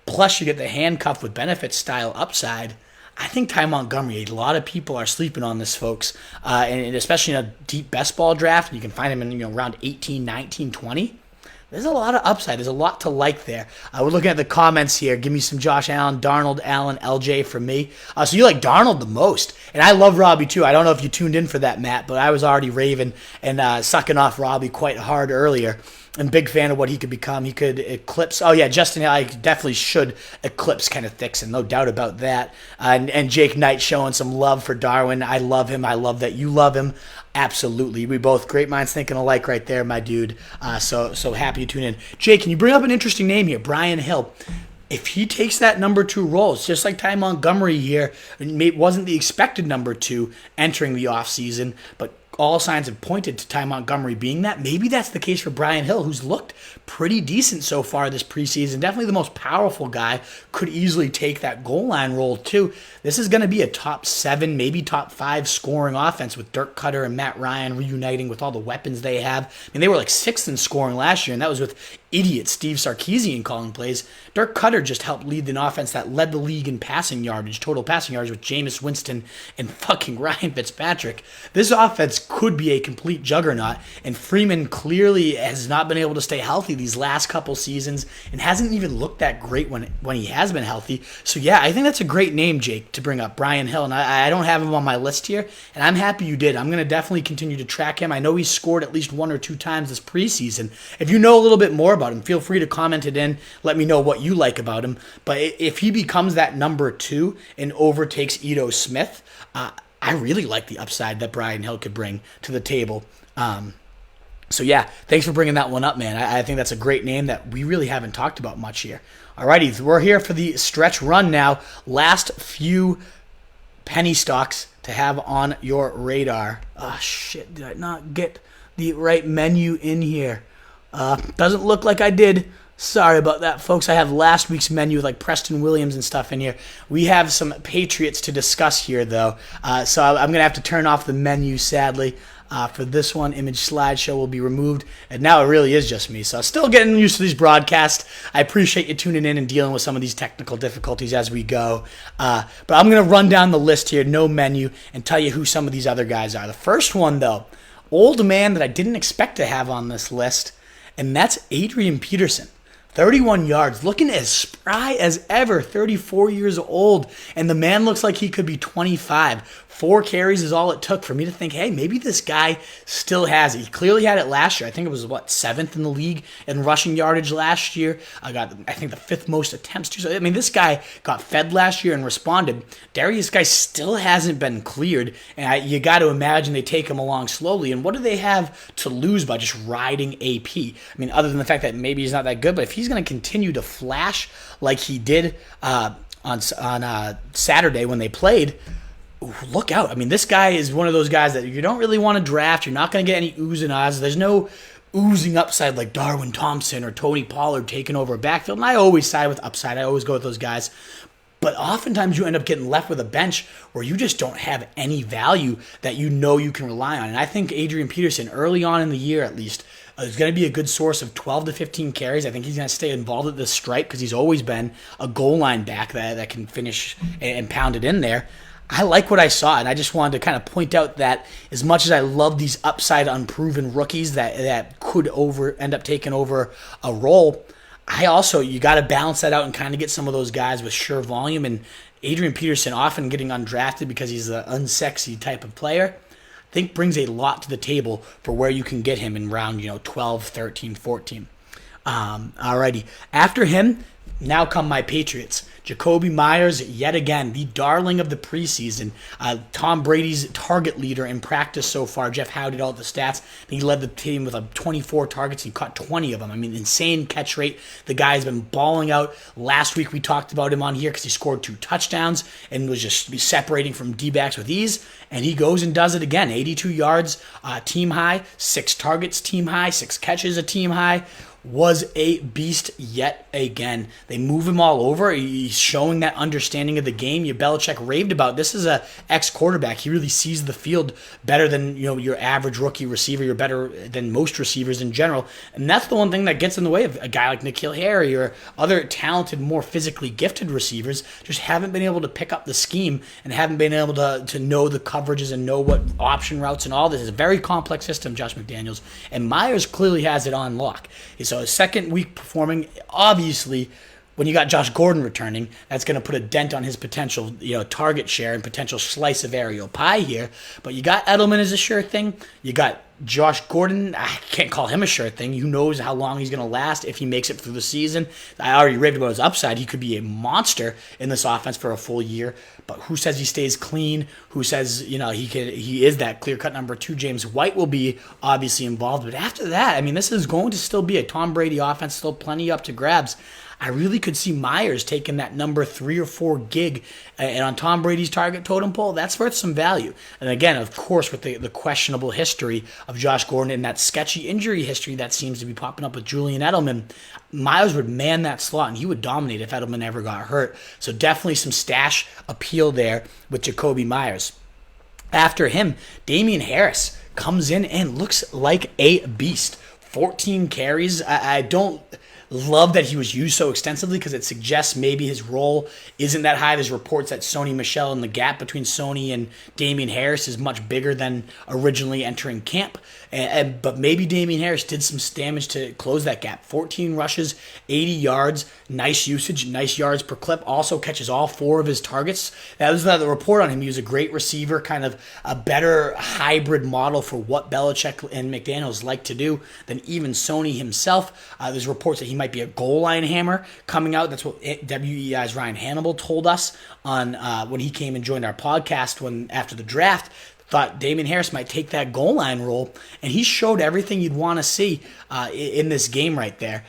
[SPEAKER 1] plus you get the handcuff with benefits style upside. I think Ty Montgomery, a lot of people are sleeping on this, folks, and especially in a deep best ball draft. You can find him in around 18, 19, 20. There's a lot of upside. There's a lot to like there. We're looking at the comments here. Give me some Josh Allen, Darnold, Allen, LJ for me. So you like Darnold the most. And I love Robbie too. I don't know if you tuned in for that, Matt, but I was already raving and sucking off Robbie quite hard earlier. I'm a big fan of what he could become. He could eclipse. Oh, yeah, Justin, I definitely should eclipse Kenneth Dixon. No doubt about that. And Jake Knight showing some love for Darwin. I love him. I love that you love him. Absolutely. We both great minds thinking alike right there, my dude. So happy you tune in. Jake, can you bring up an interesting name here? Brian Hill. If he takes that number 2 role, it's just like Ty Montgomery here. It wasn't the expected number 2 entering the offseason, but all signs have pointed to Ty Montgomery being that. Maybe that's the case for Brian Hill, who's looked pretty decent so far this preseason. Definitely the most powerful guy. Could easily take that goal line role too. This is going to be a top 7, maybe top 5 scoring offense with Dirk Cutter and Matt Ryan reuniting with all the weapons they have. I mean, they were like 6th in scoring last year, and that was with idiot Steve Sarkisian calling plays. Dirk Cutter just helped lead an offense that led the league in passing yardage, total passing yardage, with Jameis Winston and fucking Ryan Fitzpatrick. This offense could be a complete juggernaut, and Freeman clearly has not been able to stay healthy these last couple seasons and hasn't even looked that great when he has been healthy. So yeah, I think that's a great name, Jake, to bring up, Brian Hill, and I don't have him on my list here, and I'm happy you did. I'm going to definitely continue to track him. I know he's scored at least 1 or 2 times this preseason. If you know a little bit more about him, feel free to comment it in. Let me know what you like about him. But if he becomes that number 2 and overtakes Ito Smith, I really like the upside that Brian Hill could bring to the table. So yeah, thanks for bringing that one up, man. I think that's a great name that we really haven't talked about much here. Alrighty, we're here for the stretch run now. Last few penny stocks to have on your radar. Oh shit, did I not get the right menu in here? Doesn't look like I did. Sorry about that, folks. I have last week's menu with like Preston Williams and stuff in here. We have some Patriots to discuss here, though. So I'm going to have to turn off the menu, sadly. For this one, image slideshow will be removed. And now it really is just me. So still getting used to these broadcasts. I appreciate you tuning in and dealing with some of these technical difficulties as we go. But I'm going to run down the list here, no menu, and tell you who some of these other guys are. The first one, though, old man that I didn't expect to have on this list, and that's Adrian Peterson. 31 yards, looking as spry as ever, 34 years old, and the man looks like he could be 25. 4 carries is all it took for me to think, hey, maybe this guy still has it. He clearly had it last year. I think it was, 7th in the league in rushing yardage last year. I think, the 5th most attempts too. So, I mean, this guy got fed last year and responded. Darius Guy still hasn't been cleared, and you got to imagine they take him along slowly. And what do they have to lose by just riding AP? I mean, other than the fact that maybe he's not that good, but if he's going to continue to flash like he did on Saturday when they played, look out. I mean, this guy is one of those guys that you don't really want to draft. You're not going to get any oohs and ahs. There's no oozing upside like Darwin Thompson or Tony Pollard taking over a backfield. And I always side with upside. I always go with those guys. But oftentimes you end up getting left with a bench where you just don't have any value that you know you can rely on. And I think Adrian Peterson, early on in the year at least, is going to be a good source of 12 to 15 carries. I think he's going to stay involved at the stripe because he's always been a goal line back that can finish and pound it in there. I like what I saw, and I just wanted to kind of point out that as much as I love these upside unproven rookies that could end up taking over a role, you got to balance that out and kind of get some of those guys with sure volume. And Adrian Peterson, often getting undrafted because he's an unsexy type of player, I think brings a lot to the table for where you can get him in round 12, 13, 14. Alrighty. After him, now come my Patriots. Jacoby Myers, yet again, the darling of the preseason. Tom Brady's target leader in practice so far. Jeff Howe did all the stats. He led the team with 24 targets. He caught 20 of them. I mean, insane catch rate. The guy's been balling out. Last week we talked about him on here because he scored 2 touchdowns and was just separating from D-backs with ease. And he goes and does it again. 82 yards, team high. 6 targets, team high. 6 catches, a team high. was a beast yet again. They move him all over. He's showing that understanding of the game. Belichick raved about. This is a ex-quarterback. He really sees the field better than your average rookie receiver. You're better than most receivers in general. And that's the one thing that gets in the way of a guy like N'Keal Harry or other talented, more physically gifted receivers. Just haven't been able to pick up the scheme and haven't been able to know the coverages and know what option routes and all this. It's a very complex system, Josh McDaniels. And Myers clearly has it on lock. So a second week performing, obviously, when you got Josh Gordon returning, that's going to put a dent on his potential, target share and potential slice of aerial pie here. But you got Edelman as a sure thing. You got Josh Gordon. I can't call him a sure thing. Who knows how long he's going to last if he makes it through the season. I already raved about his upside. He could be a monster in this offense for a full year. But who says he stays clean? Who says he is that clear-cut number 2? James White will be obviously involved. But after that, this is going to still be a Tom Brady offense, still plenty up to grabs. I really could see Myers taking that number 3 or 4 gig, and on Tom Brady's target totem pole, that's worth some value. And again, of course, with the questionable history of Josh Gordon and that sketchy injury history that seems to be popping up with Julian Edelman, Myers would man that slot, and he would dominate if Edelman ever got hurt. So definitely some stash appeal there with Jakobi Meyers. After him, Damien Harris comes in and looks like a beast. 14 carries. I don't love that he was used so extensively because it suggests maybe his role isn't that high. There's reports that Sony Michel and the gap between Sony and Damien Harris is much bigger than originally entering camp. But maybe Damien Harris did some damage to close that gap. 14 rushes, 80 yards, nice usage, nice yards per clip. Also catches all 4 of his targets. That was the report on him. He was a great receiver, kind of a better hybrid model for what Belichick and McDaniels like to do than even Sony himself. There's reports that he might be a goal line hammer coming out. That's what WEI's Ryan Hannibal told us on when he came and joined our podcast after the draft. Thought Damien Harris might take that goal line role, and he showed everything you'd want to see in this game right there.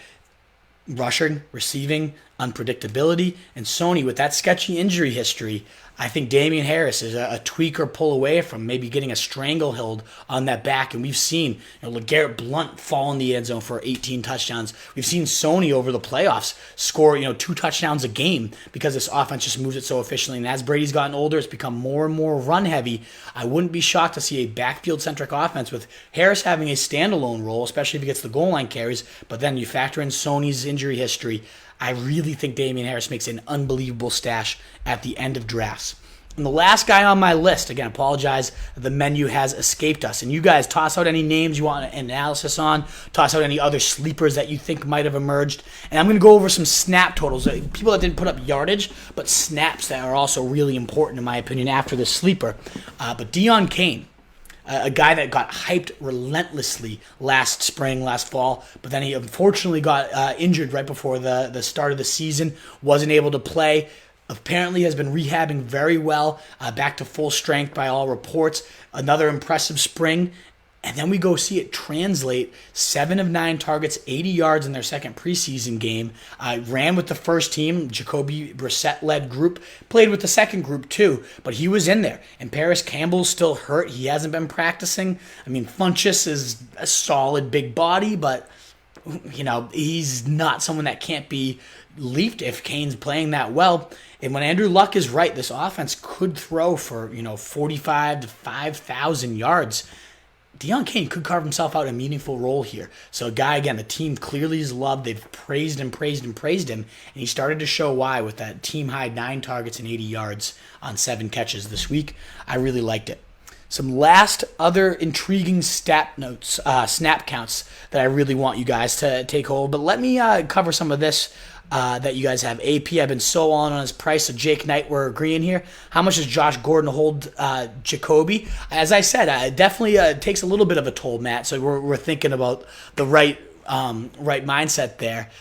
[SPEAKER 1] Rushing, receiving, unpredictability, and Sony with that sketchy injury history. I think Damien Harris is a tweak or pull away from maybe getting a stranglehold on that back. And we've seen LeGarrette Blount fall in the end zone for 18 touchdowns. We've seen Sony over the playoffs score 2 touchdowns a game because this offense just moves it so efficiently. And as Brady's gotten older, it's become more and more run heavy. I wouldn't be shocked to see a backfield-centric offense with Harris having a standalone role, especially if he gets the goal line carries. But then you factor in Sony's injury history. I really think Damien Harris makes an unbelievable stash at the end of drafts. And the last guy on my list, again, apologize, the menu has escaped us. And you guys toss out any names you want an analysis on, toss out any other sleepers that you think might have emerged. And I'm going to go over some snap totals, people that didn't put up yardage, but snaps that are also really important, in my opinion, after the sleeper. But Deon Cain, a guy that got hyped relentlessly last spring, last fall, but then he unfortunately got injured right before the start of the season, wasn't able to play. Apparently has been rehabbing very well, back to full strength by all reports. Another impressive spring. And then we go see it translate. 7 of 9 targets, 80 yards in their second preseason game. Ran with the first team, Jacoby Brissett-led group. Played with the second group too, but he was in there. And Paris Campbell's still hurt. He hasn't been practicing. Funchess is a solid big body, but he's not someone that can't be leaped if Cain's playing that well. And when Andrew Luck is right, this offense could throw for 45 to 5,000 yards. Deon Cain could carve himself out a meaningful role here. So a guy, again, the team clearly is loved. They've praised him, and he started to show why with that team-high 9 targets and 80 yards on 7 catches this week. I really liked it. Some last other intriguing snap counts that I really want you guys to take hold. But let me cover some of this that you guys have. AP, I've been so on his price. So Jake Knight, we're agreeing here. How much does Josh Gordon hold Jacoby? As I said, it definitely takes a little bit of a toll, Matt. So we're thinking about the right mindset there.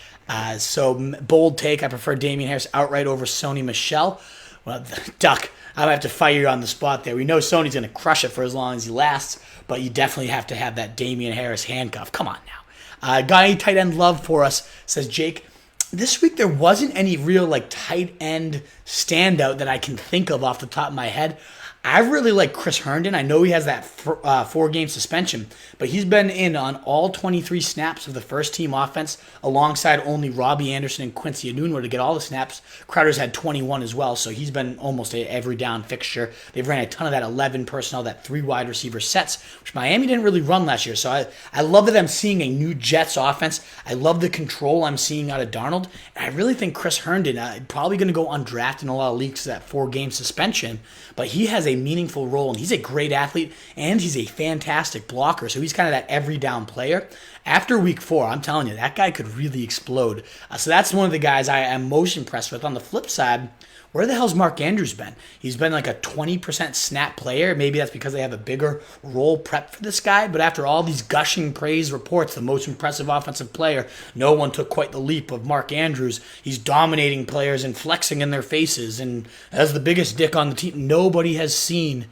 [SPEAKER 1] So bold take. I prefer Damien Harris outright over Sony Michel. Well, Duck, I have to fire you on the spot there. We know Sony's going to crush it for as long as he lasts, but you definitely have to have that Damien Harris handcuff. Come on now. Got any tight end love for us, says Jake. This week there wasn't any real tight end standout that I can think of off the top of my head. I really like Chris Herndon. I know he has that 4-game suspension, but he's been in on all 23 snaps of the first-team offense alongside only Robbie Anderson and Quincy Enunwa to get all the snaps. Crowder's had 21 as well, so he's been almost a every down fixture. They've ran a ton of that 11 personnel, that 3 wide receiver sets, which Miami didn't really run last year. So I love that I'm seeing a new Jets offense. I love the control I'm seeing out of Darnold. And I really think Chris Herndon, probably going to go undrafted in a lot of leagues to that 4-game suspension, but he has a meaningful role, and he's a great athlete, and he's a fantastic blocker, so he's kind of that every down player. After week 4, I'm telling you, that guy could really explode. So that's one of the guys I am most impressed with. On the flip side, where the hell's Mark Andrews been? He's been like a 20% snap player. Maybe that's because they have a bigger role prep for this guy, but after all these gushing praise reports, the most impressive offensive player, no one took quite the leap of Mark Andrews. He's dominating players and flexing in their faces and has the biggest dick on the team. Nobody has seen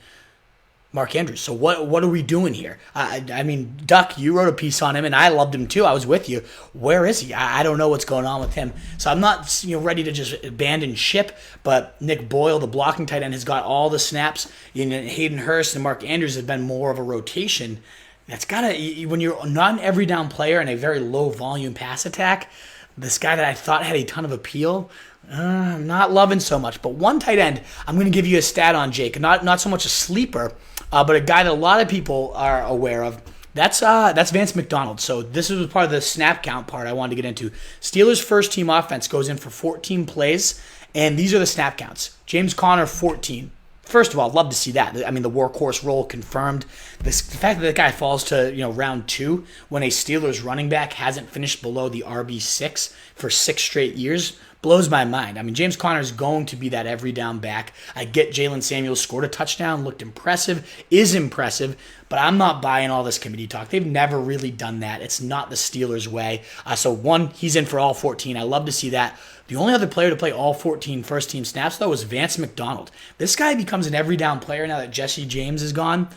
[SPEAKER 1] Mark Andrews. So what are we doing here? I mean, Duck, you wrote a piece on him, and I loved him too. I was with you. Where is he? I don't know what's going on with him. So I'm not ready to just abandon ship, but Nick Boyle, the blocking tight end, has got all the snaps. Hayden Hurst and Mark Andrews have been more of a rotation. That's gotta, when you're not an every down player in a very low volume pass attack, this guy that I thought had a ton of appeal, I'm not loving so much. But one tight end, I'm going to give you a stat on, Jake. Not so much a sleeper, but a guy that a lot of people are aware of. That's Vance McDonald. So this was part of the snap count part I wanted to get into. Steelers' first-team offense goes in for 14 plays, and these are the snap counts. James Conner, 14. First of all, love to see that. I mean, the workhorse role confirmed. The fact that guy falls to round 2 when a Steelers running back hasn't finished below the RB6 for 6 straight years blows my mind. I mean, James Conner is going to be that every down back. I get Jalen Samuels scored a touchdown, looked impressive, is impressive, but I'm not buying all this committee talk. They've never really done that. It's not the Steelers' way. So one, he's in for all 14. I love to see that. The only other player to play all 14 first-team snaps, though, was Vance McDonald. This guy becomes an every down player now that Jesse James is gone.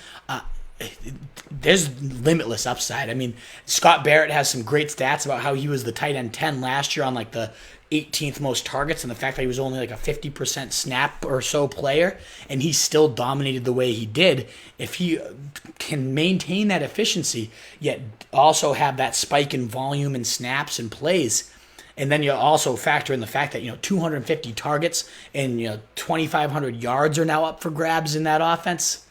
[SPEAKER 1] There's limitless upside. I mean, Scott Barrett has some great stats about how he was the tight end 10 last year on like the 18th most targets, and the fact that he was only like a 50% snap or so player, and he still dominated the way he did. If he can maintain that efficiency, yet also have that spike in volume and snaps and plays, and then you also factor in the fact that 250 targets and 2,500 yards are now up for grabs in that offense.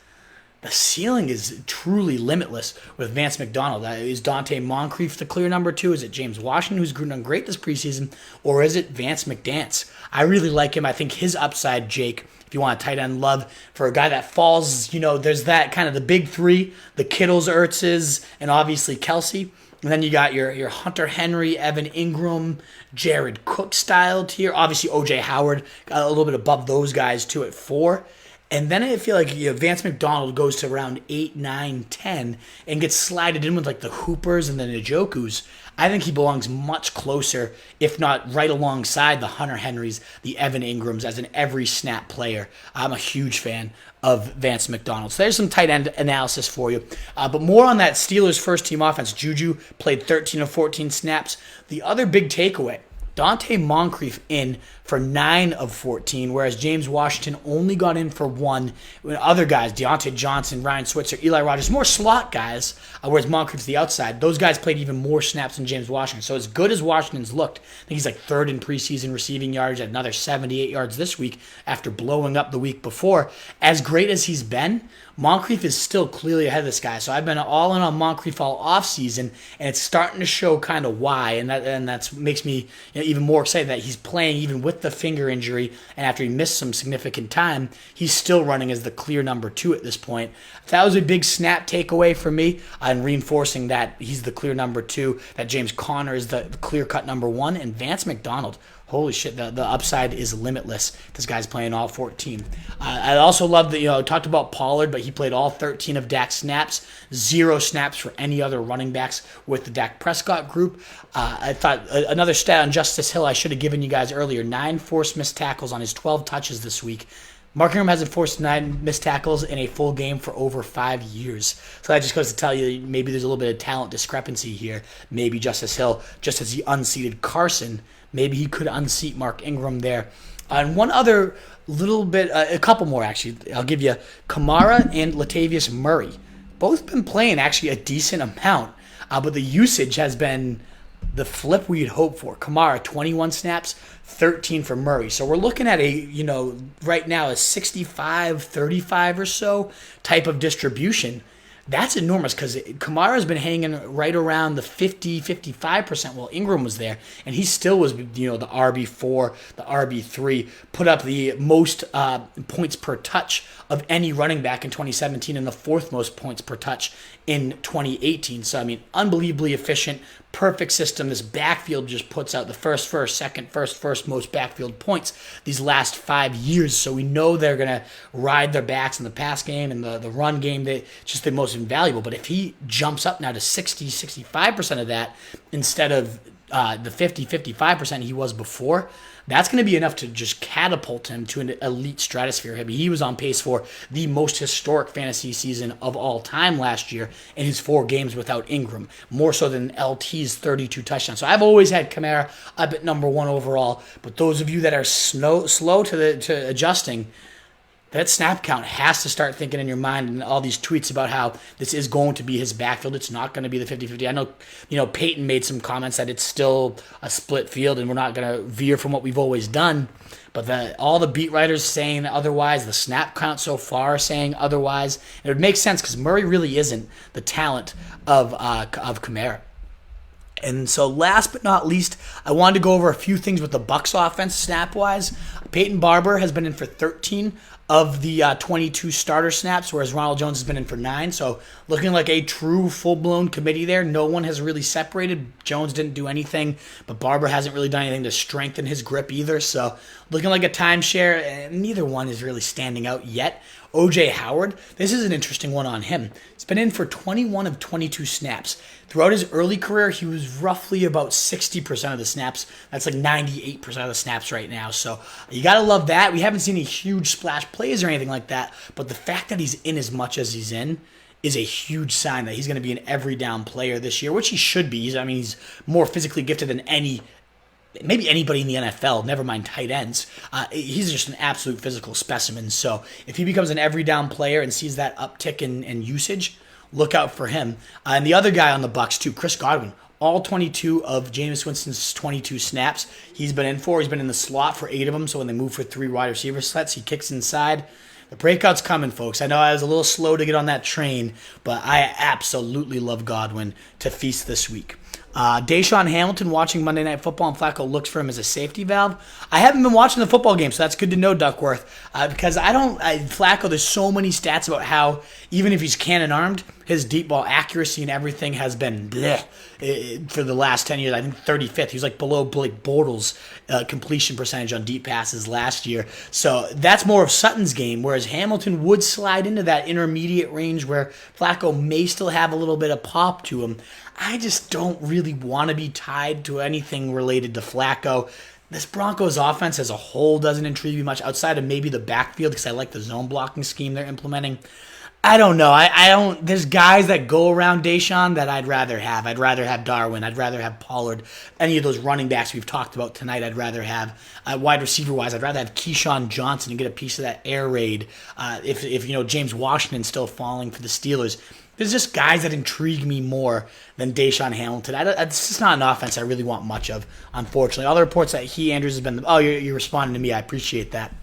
[SPEAKER 1] The ceiling is truly limitless with Vance McDonald. Is Dante Moncrief the clear number 2? Is it James Washington, who's done great this preseason? Or is it Vance McDance? I really like him. I think his upside, Jake, if you want a tight end love, for a guy that falls, there's that kind of the big 3, the Kittles, Ertzes, and obviously Kelsey. And then you got your Hunter Henry, Evan Ingram, Jared Cook style tier. Obviously, O.J. Howard got a little bit above those guys too at 4. And then I feel like Vance McDonald goes to around 8, 9, 10 and gets slided in with like the Hoopers and the Njokus. I think he belongs much closer, if not right alongside the Hunter Henrys, the Evan Ingrams as an every snap player. I'm a huge fan of Vance McDonald. So there's some tight end analysis for you. But more on that Steelers first team offense. JuJu played 13 of 14 snaps. The other big takeaway, Dante Moncrief in for 9 of 14, whereas James Washington only got in for 1. When other guys, Deontay Johnson, Ryan Switzer, Eli Rogers, more slot guys, whereas Moncrief's the outside, those guys played even more snaps than James Washington. So as good as Washington's looked, I think he's like 3rd in preseason receiving yards, at another 78 yards this week after blowing up the week before. As great as he's been, Moncrief is still clearly ahead of this guy. So I've been all in on Moncrief all offseason, and it's starting to show kind of why, and that makes me even more excited that he's playing even with the finger injury, and after he missed some significant time, he's still running as the clear number 2 at this point. That was a big snap takeaway for me, and reinforcing that he's the clear number 2, that James Conner is the clear-cut number 1, and Vance McDonald, holy shit, the upside is limitless. This guy's playing all 14. I also love that, I talked about Pollard, but he played all 13 of Dak's snaps, 0 snaps for any other running backs with the Dak Prescott group. I thought another stat on Justice Hill I should have given you guys earlier, 9 forced missed tackles on his 12 touches this week. Mark Ingram hasn't forced 9 missed tackles in a full game for over 5 years. So that just goes to tell you maybe there's a little bit of talent discrepancy here. Maybe Justice Hill, just as he unseated Carson, maybe he could unseat Mark Ingram there. And one other little bit, a couple more actually. I'll give you Kamara and Latavius Murray. Both been playing actually a decent amount, but the usage has been the flip we'd hope for. Kamara, 21 snaps, 13 for Murray. So we're looking at right now a 65-35 or so type of distribution. That's enormous because Kamara's been hanging right around the 50-55% while Ingram was there, and he still was, the RB4, the RB3, put up the most points per touch of any running back in 2017 and the fourth most points per touch in 2018. So, unbelievably efficient, perfect system. This backfield just puts out the first, second, first most backfield points these last 5 years. So we know they're going to ride their backs in the pass game and the run game. They're just the most invaluable. But if he jumps up now to 65% of that instead of the 55% he was before, that's going to be enough to just catapult him to an elite stratosphere. He was on pace for the most historic fantasy season of all time last year in his 4 games without Ingram, more so than LT's 32 touchdowns. So I've always had Kamara up at number 1 overall, but those of you that are slow to adjusting, that snap count has to start thinking in your mind, and all these tweets about how this is going to be his backfield. It's not going to be the 50-50. I know, Peyton made some comments that it's still a split field and we're not going to veer from what we've always done. But all the beat writers saying otherwise, the snap count so far saying otherwise. And it would make sense because Murray really isn't the talent of Kamara. And so last but not least, I wanted to go over a few things with the Bucs offense snap-wise. Peyton Barber has been in for 13 of the 22 starter snaps, whereas Ronald Jones has been in for 9. So looking like a true full-blown committee there. No one has really separated. Jones didn't do anything, but Barber hasn't really done anything to strengthen his grip either. So looking like a timeshare, and neither one is really standing out yet. O.J. Howard, this is an interesting one on him. He's been in for 21 of 22 snaps. Throughout his early career, he was roughly about 60% of the snaps. That's like 98% of the snaps right now. So you got to love that. We haven't seen any huge splash plays or anything like that, but the fact that he's in as much as he's in is a huge sign that he's going to be an every down player this year, which he should be. He's more physically gifted than maybe anybody in the NFL, never mind tight ends. He's just an absolute physical specimen. So if he becomes an every down player and sees that uptick in usage, look out for him. And the other guy on the Bucs too, Chris Godwin, all 22 of Jameis Winston's 22 snaps he's been in for. He's been in the slot for 8 of them. So when they move for 3 wide receiver sets, he kicks inside. The breakout's coming, folks. I know I was a little slow to get on that train, but I absolutely love Godwin to feast this week. Deshaun Hamilton watching Monday Night Football, and Flacco looks for him as a safety valve. I haven't been watching the football game, so that's good to know, Duckworth, because Flacco, there's so many stats about how even if he's cannon-armed, his deep ball accuracy and everything has been bleh for the last 10 years. I think 35th. He was like below Blake Bortles' completion percentage on deep passes last year. So that's more of Sutton's game, whereas Hamilton would slide into that intermediate range where Flacco may still have a little bit of pop to him. I just don't really want to be tied to anything related to Flacco. This Broncos offense as a whole doesn't intrigue me much outside of maybe the backfield because I like the zone blocking scheme they're implementing. I don't know. I don't. There's guys that go around Deshaun that I'd rather have. I'd rather have Darwin. I'd rather have Pollard. Any of those running backs we've talked about tonight, I'd rather have. Wide receiver-wise, I'd rather have Keyshawn Johnson and get a piece of that air raid. If James Washington's still falling for the Steelers. There's just guys that intrigue me more than Deshaun Hamilton. It's just not an offense I really want much of, unfortunately. All the reports that Andrews has been, you're responding to me. I appreciate that.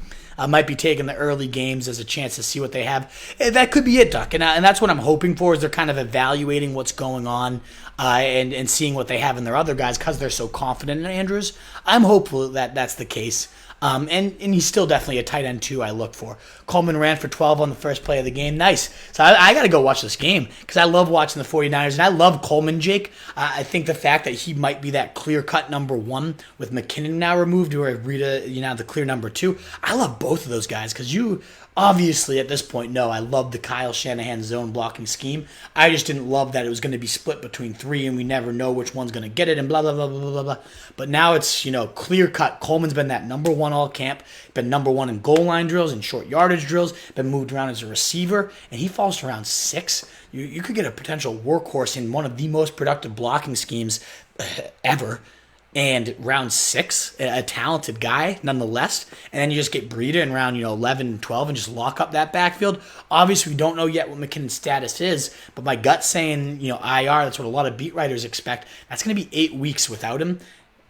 [SPEAKER 1] Might be taking the early games as a chance to see what they have. That could be it, Duck. And that's what I'm hoping for is they're kind of evaluating what's going on and seeing what they have in their other guys because they're so confident in Andrews. I'm hopeful that that's the case. And he's still definitely a tight end, too, I look for. Coleman ran for 12 on the first play of the game. Nice. So I got to go watch this game because I love watching the 49ers, and I love Coleman, Jake. I think the fact that he might be that clear-cut number 1 with McKinnon now removed or Rita, the clear number 2. I love both of those guys because you obviously at this point know I love the Kyle Shanahan zone blocking scheme. I just didn't love that it was going to be split between 3 and we never know which one's going to get it and blah, blah, blah, blah, blah, blah. But now it's, clear-cut. Coleman's been that number 1 all camp, been number 1 in goal line drills and short yardage drills, been moved around as a receiver, and he falls to around 6. You could get a potential workhorse in one of the most productive blocking schemes ever. and round 6, a talented guy nonetheless, and then you just get Breida in round 11 and 12 and just lock up that backfield. Obviously, we don't know yet what McKinnon's status is, but my gut's saying IR. That's what a lot of beat writers expect. That's going to be 8 weeks without him.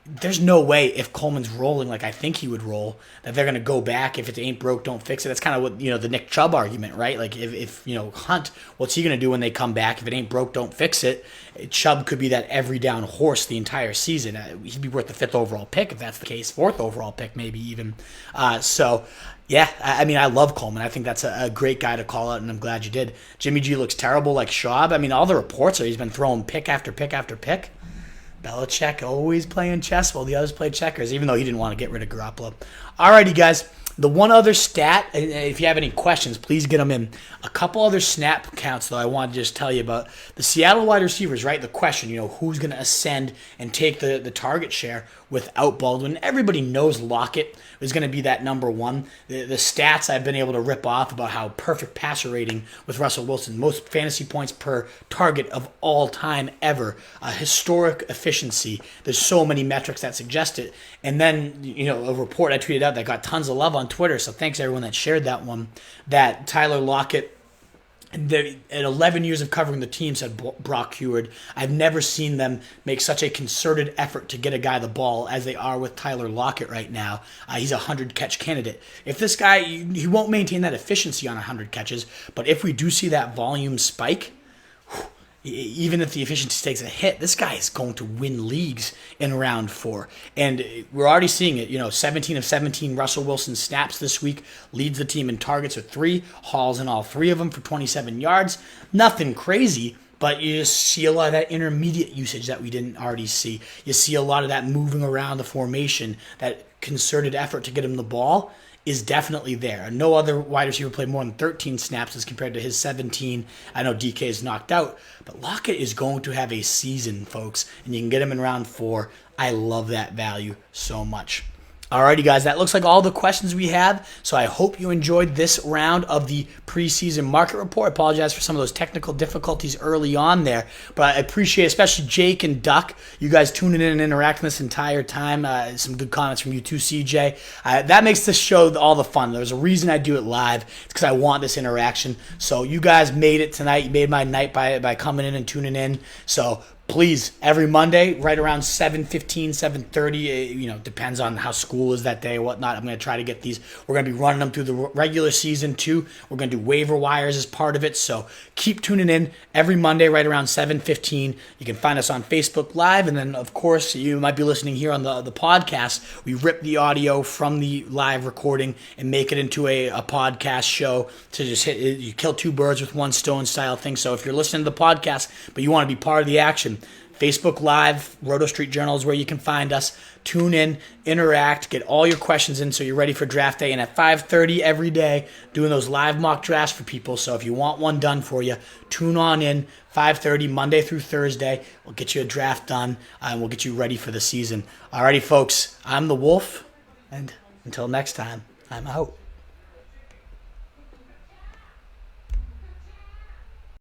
[SPEAKER 1] There's no way if Coleman's rolling like I think he would roll that they're going to go back. If it ain't broke, don't fix it. That's kind of what the Nick Chubb argument, right? Like if Hunt, what's he going to do when they come back? If it ain't broke, don't fix it. Chubb could be that every down horse the entire season. He'd be worth the 5th overall pick if that's the case, 4th overall pick maybe even. Yeah, I love Coleman. I think that's a great guy to call out, and I'm glad you did. Jimmy G looks terrible like Schaub. All the reports are he's been throwing pick after pick after pick. Belichick always playing chess while the others play checkers, even though he didn't want to get rid of Garoppolo. Alrighty, guys. The one other stat, if you have any questions, please get them in. A couple other snap counts, though, I wanted to just tell you about. The Seattle wide receivers, right? The question, who's going to ascend and take the target share without Baldwin? Everybody knows Lockett is going to be that number one. The stats I've been able to rip off about how perfect passer rating with Russell Wilson, most fantasy points per target of all time ever, historic efficiency. There's so many metrics that suggest it. And then, a report I tweeted out that got tons of love on Twitter, so thanks everyone that shared that one, that Tyler Lockett, in 11 years of covering the team, said Brock Heward, I've never seen them make such a concerted effort to get a guy the ball as they are with Tyler Lockett right now. He's a 100-catch candidate. If this guy, he won't maintain that efficiency on 100 catches, but if we do see that volume spike, even if the efficiency takes a hit, this guy is going to win leagues in round 4. And we're already seeing it. 17 of 17 Russell Wilson snaps this week, leads the team in targets with 3, hauls in all 3 of them for 27 yards. Nothing crazy, but you just see a lot of that intermediate usage that we didn't already see. You see a lot of that moving around the formation, that concerted effort to get him the ball is definitely there. No other wide receiver played more than 13 snaps as compared to his 17. I know DK is knocked out, but Lockett is going to have a season, folks, and you can get him in round 4. I love that value so much. Alrighty, guys, that looks like all the questions we have, so I hope you enjoyed this round of the preseason market report. I apologize for some of those technical difficulties early on there, but I appreciate especially Jake and Duck, you guys tuning in and interacting this entire time. Some good comments from you too, CJ. That makes this show all the fun. There's a reason I do it live. It's because I want this interaction. So you guys made it tonight. You made my night by coming in and tuning in. So please, every Monday, right around 7:15, 7:30, depends on how school is that day or whatnot. I'm going to try to get these. We're going to be running them through the regular season, too. We're going to do waiver wires as part of it. So keep tuning in every Monday, right around 7:15. You can find us on Facebook Live. And then, of course, you might be listening here on the podcast. We rip the audio from the live recording and make it into a podcast show to just you kill 2 birds with 1 stone style thing. So if you're listening to the podcast, but you want to be part of the action, Facebook Live, Roto Street Journal is where you can find us. Tune in, interact, get all your questions in so you're ready for draft day. And at 5:30 every day, doing those live mock drafts for people. So if you want one done for you, tune on in, 5:30, Monday through Thursday. We'll get you a draft done, and we'll get you ready for the season. Alrighty, folks, I'm the Wolf, and until next time, I'm out.